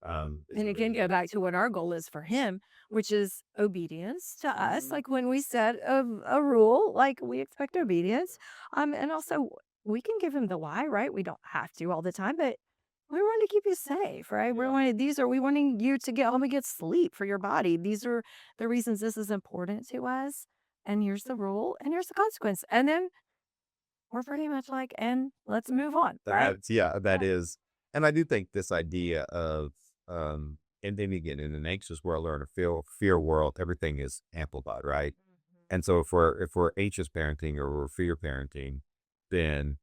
It's And really again, go good. back to what our goal is for him, which is obedience to us. Mhm, Like when we set a rule, like we expect obedience. And also we can give him the why, right? We don't have to all the time, but we want to keep you safe, right? yeah, We wanting you to get home and get sleep for your body. These are the reasons this is important to us. And here's the rule and here's the consequence. And then we're pretty much like, and let's move on, right? That's yeah, that Yeah. is, and I do think this idea of and then again in an anxious world or in a fear world, everything is amplified, right? Mhm. And so if we're anxious parenting or we're fear parenting, then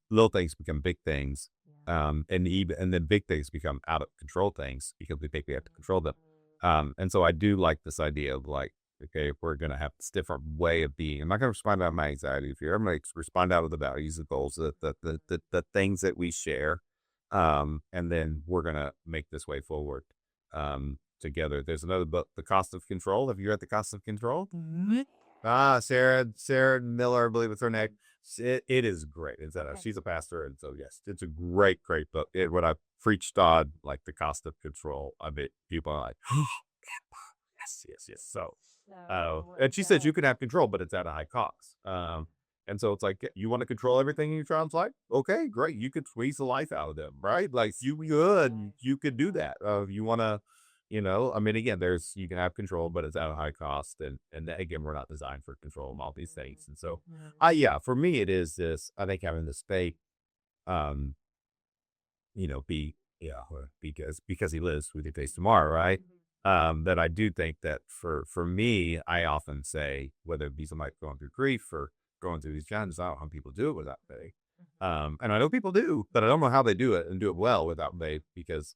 little things become big things. Yeah. And then big things become out of control things because we think we have to control them. And so I do like this idea of like, okay, if we're gonna have this different way of being, I'm not gonna respond out of my anxiety if you're, I'm gonna respond out of the values, the goals, the things that we share. And then we're gonna make this way forward together. There's another book, The Cost of Control. Have you read The Cost of Control? Mhm. Ah, Sarah Miller, I believe it's her name. It is great. Okay. She's a pastor, and so yes, it's a great book. When I preached on like the cost of control of it, people are like, yes. So, So and she says good. you can have control, but it's at a high cost. And so it's like you want to control everything in your child's life. Okay, great. You could squeeze the life out of them, right? Like Right. you could do Yeah. that. You want to I mean, again, you can have control, but it's at a high cost, and again, we're not designed for control and all these things. And so, Mhm. yeah, for me, it is this. I think having this faith, um, be because he lives who they face tomorrow, right? Mhm. That I do think that for me, I often say whether it be somebody going through grief or going through these challenges, I don't know how people do it without faith. Mhm. And I know people do, but I don't know how they do it and do it well without faith because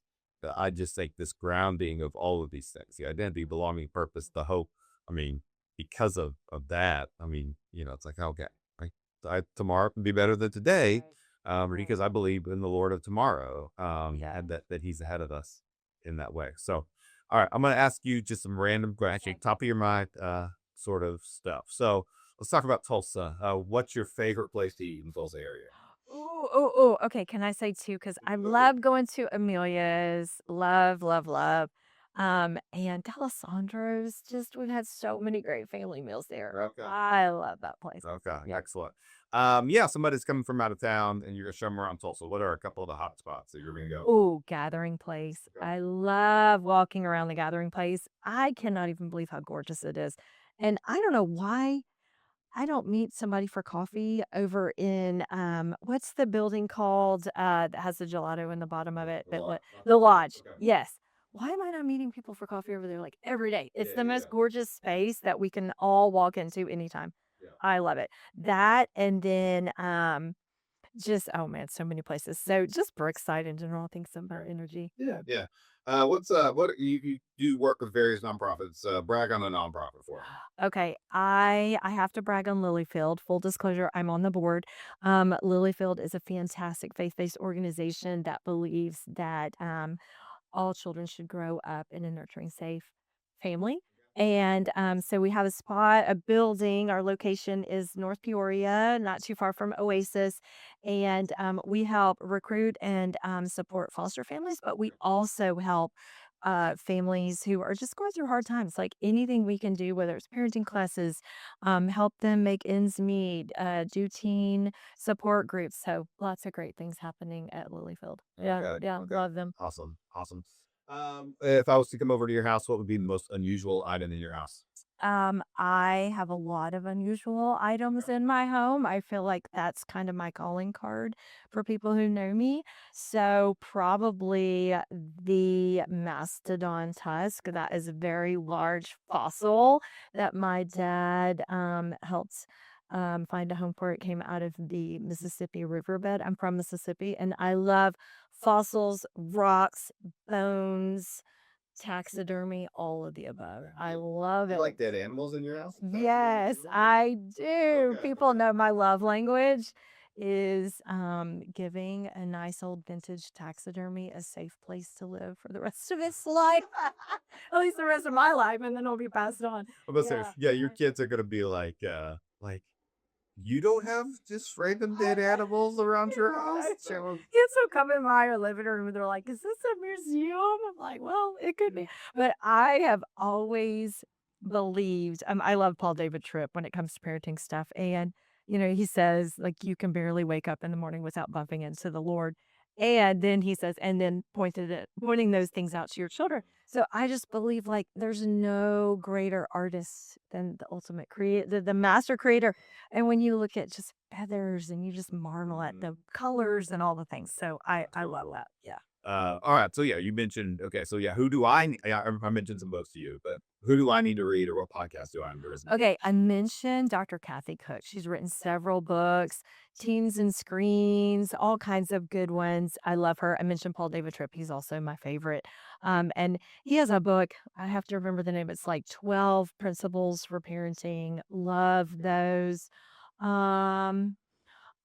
I just think this grounding of all of these things, the identity, belonging, purpose, the hope. I mean, because of that, I mean, it's like okay, right? Tomorrow can be better than today, Right. because Right. I believe in the Lord of tomorrow, Yeah. and that He's ahead of us in that way. So, all right, I'm going to ask you just some random, actually, Okay. top of your mind, sort of stuff. So, let's talk about Tulsa. What's your favorite place to eat in Tulsa area? Oh. Okay. Can I say two? Because I okay, love going to Amelia's. Love, love, love. And D'Alessandro's. Just we've had so many great family meals there. okay, I love that place. Okay, Yeah. excellent. Yeah, somebody's coming from out of town, and you're gonna show them around Tulsa. What are a couple of the hot spots that you're gonna go? Oh, gathering place. okay, I love walking around the gathering place. I cannot even believe how gorgeous it is. And I don't know why. I don't meet somebody for coffee over in what's the building called that has the gelato in the bottom of it? The lodge. Yes. Why am I not meeting people for coffee over there like every day? It's the most gorgeous space that we can all walk into anytime. I love it. That and then just oh man, so many places. So just Brookside in general, I think some about energy. Yeah. What you do work with various nonprofits. Brag on a nonprofit for me. Okay, I have to brag on Lilyfield. Full disclosure, I'm on the board. Lilyfield is a fantastic faith-based organization that believes that all children should grow up in a nurturing, safe family. And so we have a spot, a building. Our location is North Peoria, not too far from Oasis. And we help recruit and support foster families, but we also help families who are just going through hard times. Like anything we can do, whether it's parenting classes, help them make ends meet, do teen support groups. So lots of great things happening at Lilyfield. Yeah, Okay. yeah, Okay. love them. Awesome. Awesome. If I was to come over to your house, what would be the most unusual item in your house? I have a lot of unusual items in my home. I feel like that's kind of my calling card for people who know me. So probably the mastodon tusk. That is a very large fossil that my dad helped find a home for. It came out of the Mississippi riverbed. I'm from Mississippi, and I love fossils, rocks, bones, taxidermy, all of the above. I love You it. like dead animals in your house? Yes, I do. Okay. People know my love language is giving a nice old vintage taxidermy a safe place to live for the rest of its life. At least the rest of my life, and then it'll be passed on. I'm gonna say, Yeah. yeah, your kids are gonna be like, you don't have just random dead animals around your house? So, Kids will come in my living room and they're like, "Is this a museum?" I'm like, "Well, it could be." But I have always believed, I love Paul David Tripp when it comes to parenting stuff. And, he says, like, you can barely wake up in the morning without bumping into the Lord. And then he says, and then pointing those things out to your children. So I just believe like there's no greater artist than the ultimate creator, the master creator. And when you look at just feathers and you just marvel at the colors and all the things. So I love that. Yeah. all right. So yeah, you mentioned okay. So yeah, who do yeah, I mentioned some books to you, but who do I need to read or what podcast do I need to listen to? Okay, I mentioned Dr. Kathy Cook. She's written several books, Teens and Screens, all kinds of good ones. I love her. I mentioned Paul David Tripp. He's also my favorite. And he has a book. I have to remember the name. It's like 12 Principles for Parenting. Love those. Um,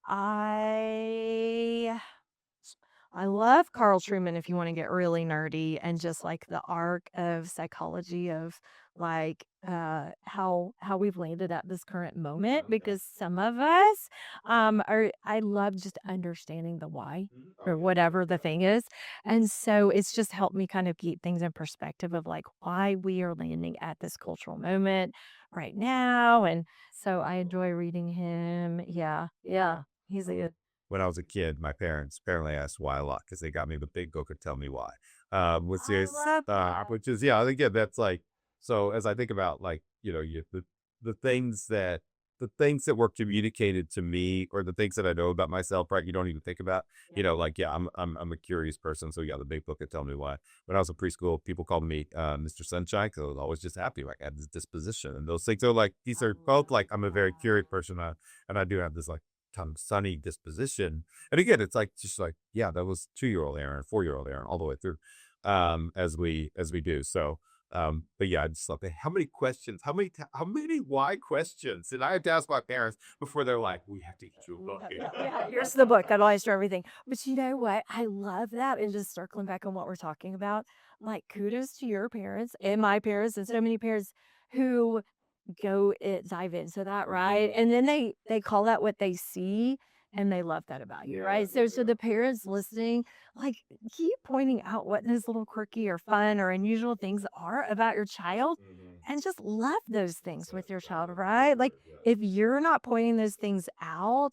I I love Carl Trueman if you want to get really nerdy and just like the arc of psychology of like how we've landed at this current moment because some of us are I love just understanding the why or whatever the thing is. And so it's just helped me kind of keep things in perspective of like why we are landing at this cultural moment right now. And so I enjoy reading him. Yeah. Yeah. He's a good. When I was a kid, my parents apparently asked why a lot because they got me the big book of Tell Me Why, I love that. which is yeah, I think yeah, that's like so as I think about like the things that the things that were communicated to me or the things that I know about myself, right? You don't even think about, like yeah, I'm a curious person, so yeah, the big book of Tell Me Why. When I was in preschool, people called me Mr. Sunshine because I was always just happy, like I had this disposition, and those things are like these I are both love like I'm a very curious person, and I do have this like kind of sunny disposition. And again, it's like just like, yeah, that was 2-year-old Aaron, 4-year-old Aaron, all the way through, as we do. So, but yeah, I just love it. How many questions? How many why questions did I have to ask my parents before they're like, we have to get you a book? Yeah, here's the book that'll answer everything. But you know what? I love that. And just circling back on what we're talking about, like kudos to your parents and my parents and so many parents who dive into that, right? And then they call that what they see and they love that about you, right? So the parents listening, like keep pointing out what those little quirky or fun or unusual things are about your child and just love those things with your child, right? Like if you're not pointing those things out,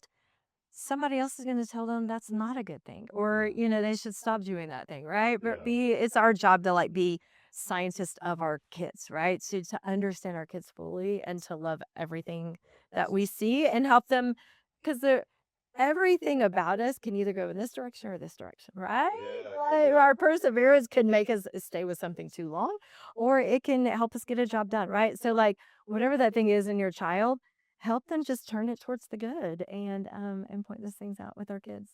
somebody else is going to tell them that's not a good thing or they should stop doing that thing, right? But it's our job to like be scientists of our kids, right? So to understand our kids fully and to love everything that we see and help them because they're everything about us can either go in this direction or this direction, right? Like our perseverance can make us stay with something too long, or it can help us get a job done, right? So, like, whatever that thing is in your child, help them just turn it towards the good and point those things out with our kids.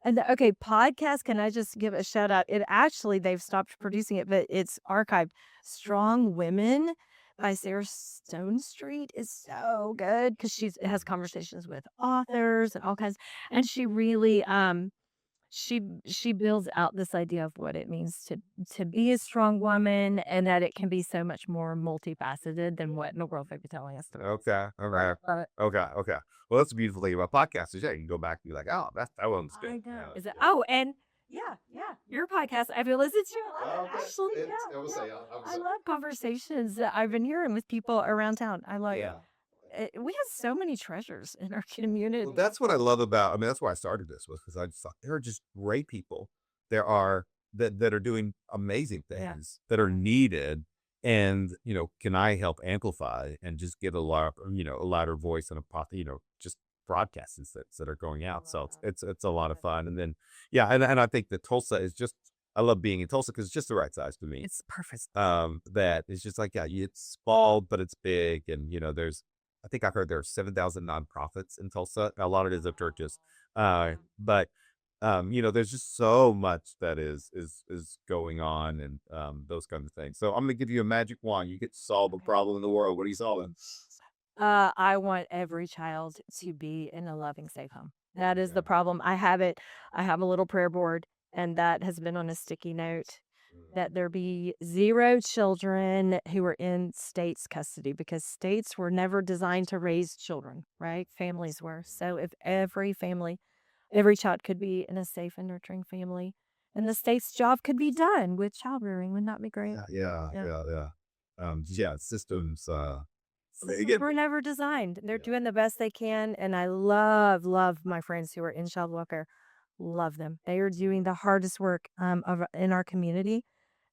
And okay, podcast, can I just give a shout out? It actually they've stopped producing it, but it's archived. Strong Women by Sarah Stone Street is so good because it has conversations with authors and all kinds, and she really she builds out this idea of what it means to be a strong woman and that it can be so much more multifaceted than what in the world they've been telling us to. Okay. All right. Love it. Okay. Okay. Well, that's the beautiful thing about podcasts is yeah, you can go back and be like, oh, that one's good. I know. Yeah. Is it? Yeah. Oh, and yeah, your podcast. I've been listening to a lot. Okay. Actually, I will yeah. say, I love conversations that I've been hearing with people around town. I like. yeah. We have so many treasures in our Well, community. that's what I love about. I mean, that's why I started this was because I just thought there are just great people. There are that are doing amazing Yeah. things that are needed, and can I help amplify and just get a louder voice and just broadcasts that are going out. So it's a lot of fun. And then yeah, and I think that Tulsa is just. I love being in Tulsa because it's just the right size for me. It's perfect. That it's just like, yeah, it's small, but it's big. And, I think I heard there are 7,000 nonprofits in Tulsa. A lot of it is of churches. But, there's just so much that is going on and, those kinds of things. So I'm going to give you a magic wand. You get to solve a problem in the world. What are you solving? I want every child to be in a loving, safe home. That is the Okay. problem. I have it. I have a little prayer board, and that has been on a sticky note that there be 0 children who are in state's custody because states were never designed to raise children, right? Families were. So if every child could be in a safe and nurturing family, and the state's job could be done with child rearing, wouldn't that be great? Yeah, yeah, Yeah. yeah, yeah. Yeah, systems, Systems were never designed. They're yeah. doing the best they can, and I love my friends who are in child welfare. Love them. They are doing the hardest work in our community,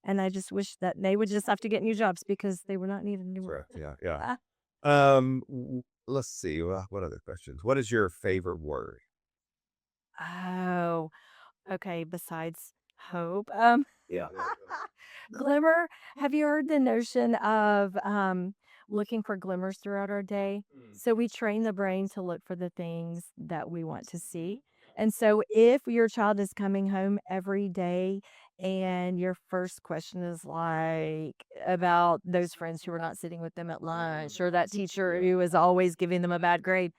and I just wish that they would just have to get new jobs because they were not needed anymore. Correct. Yeah, yeah. Ah, Let's see. What other questions? What is your favorite word? oh, okay. Besides hope, Yeah. glimmer. Have you heard the notion of looking for glimmers throughout our day? Mm. So we train the brain to look for the things that we want to see. And so if your child is coming home every day and your first question is like about those friends who are not sitting with them at lunch or that teacher Yeah. who is always giving them a bad grade,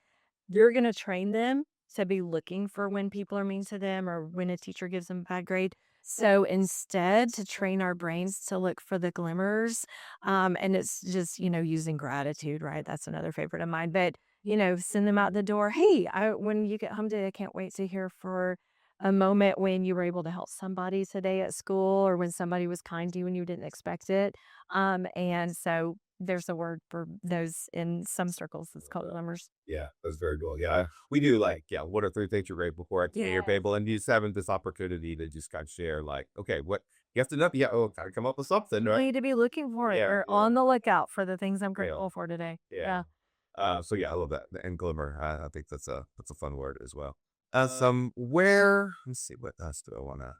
you're going to train them to be looking for when people are mean to them or when a teacher gives them a bad grade. So instead, to train our brains to look for the glimmers, and it's just, using gratitude, right? That's another favorite of mine. But, send them out the door. Hey, when you get home today, I can't wait to hear for a moment when you were able to help somebody today at school or when somebody was kind to you and you didn't expect it. And so there's a word for those in some circles. It's called glimmers. Yeah, that's very cool. Yeah, we do like, yeah, what are 3 things you're grateful for at the dinner Yes. table? And you just having this opportunity to just kind of share, like, okay, what you have to know, yeah, oh, gotta come up with something, You right? need to be looking for it Yeah, or yeah, on the lookout for the things I'm yeah, grateful for today. yeah. Yeah. So yeah, I love that. And glimmer, I think that's a fun word as well. Some where let's see, what else do I want to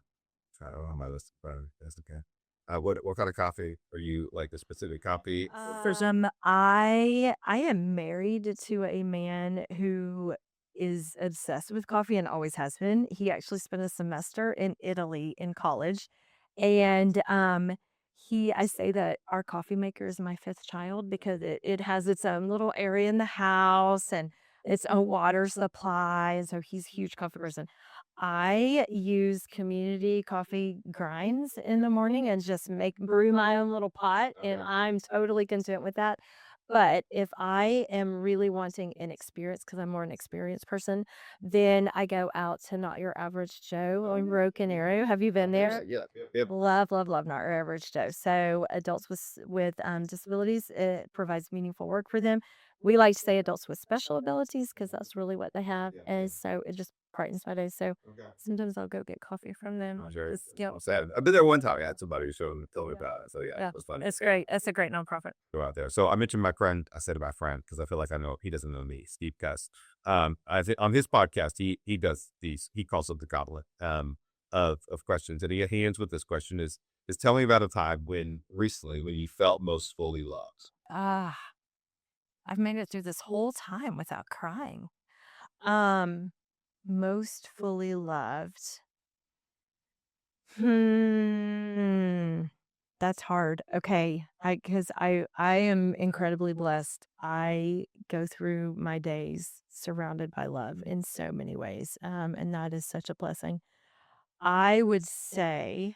try on my list? That's okay. What kind of coffee are you like? A specific coffee? For some, I am married to a man who is obsessed with coffee and always has been. He actually spent a semester in Italy in college, and I say that our coffee maker is my fifth child because it has its own little area in the house and its own water supply, and so he's a huge coffee person. I use community coffee grinds in the morning and just brew my own little pot, and Okay. I'm totally content with that. But if I am really wanting an experience, because I'm more an experienced person, then I go out to Not Your Average Joe on Broken Arrow. Have you been there? Yep. Love, love, love Not Your Average Joe. So adults with disabilities, it provides meaningful work for them. We like to say adults with special abilities because that's really what they have. Yeah, And so it just brightens my day. So Okay. sometimes I'll go get coffee from them. I'm sure. Yep. I'm sad. I've been there one time. I had somebody who told me Yeah. about it. So yeah, Yeah. it was fun. It's great. That's a great nonprofit. Go out there. So I mentioned my friend. I said my friend because I feel like I know he doesn't know me. Steve Cuss. I think on his podcast he does these. He calls them the goblet of questions, and he ends with this question: is tell me about a time when recently when you felt most fully loved. Ah, I've made it through this whole time without crying. Um, Most fully loved. Hmm. That's hard. Okay. Because I am incredibly blessed. I go through my days surrounded by love in so many ways. And that is such a blessing. I would say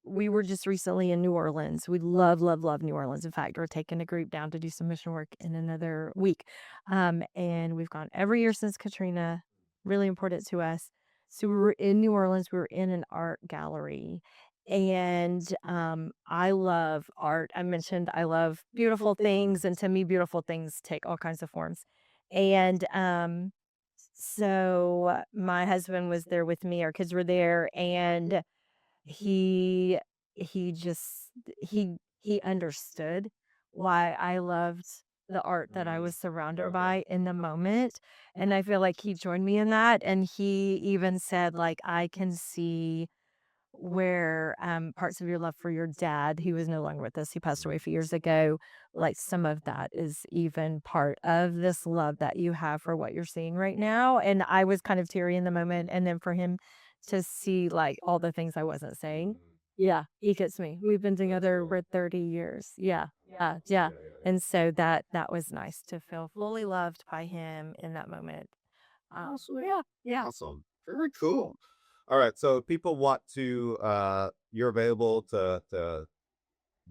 we were just recently in New Orleans. We love New Orleans. In fact, we're taking a group down to do some mission work in another week. And we've gone every year since Katrina. Really important to us. So we were in New Orleans. We were in an art gallery. And I love art. I mentioned I love beautiful things, and to me, beautiful things take all kinds of forms. And so my husband was there with me. Our kids were there, and he he just he understood why I loved the art that I was surrounded Okay. by in the moment. And I feel like he joined me in that. And he even said, like, I can see where parts of your love for your dad, he was no longer with us, he passed away a few years ago, like some of that is even part of this love that you have for what you're seeing right now. And I was kind of teary in the moment, and then for him to see like all the things I wasn't saying, yeah, he gets me. We've been together Cool. for 30 years. Yeah. And so that was nice to feel fully loved by him in that moment. Yeah. Awesome. Very cool. All right. So if people want to you're available to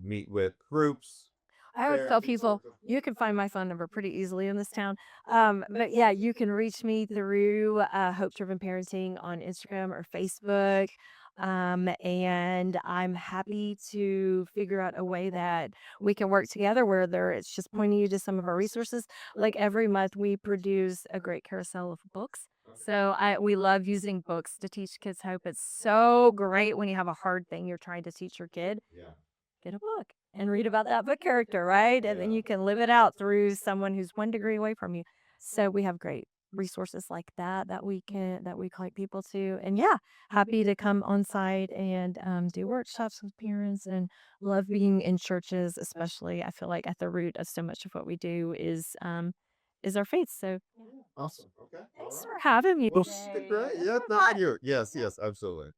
meet with groups. I always tell people you can find my phone number pretty easily in this town. But yeah, you can reach me through Hope Driven Parenting on Instagram or Facebook. And I'm happy to figure out a way that we can work together, whether it's just pointing you to some of our resources. Like every month, we produce a great carousel of books. So we love using books to teach kids hope. It's so great when you have a hard thing you're trying to teach your kid, Yeah. get a book and read about that book character, right? And then you can live it out through someone who's one degree away from you. So we have great resources like that we connect people to. And yeah, happy to come on site and do workshops with parents, and love being in churches, especially. I feel like at the root of so much of what we do is our faith. So Awesome. Okay. All thanks right. for having me Well, today. great. It's Yeah, been not fun. you. Yes, yes, absolutely.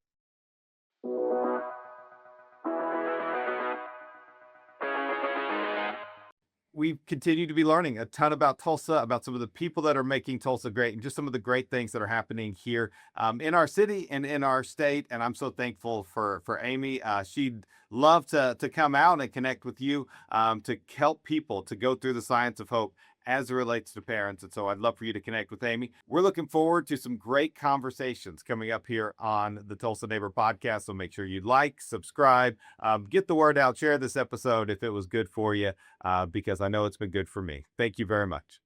We continue to be learning a ton about Tulsa, about some of the people that are making Tulsa great, and just some of the great things that are happening here in our city and in our state. And I'm so thankful for Amy. She'd love to come out and connect with you to help people to go through the science of hope as it relates to parents. And so I'd love for you to connect with Amy. We're looking forward to some great conversations coming up here on the Tulsa Neighbor podcast. So make sure you like, subscribe, get the word out, share this episode if it was good for you, because I know it's been good for me. Thank you very much.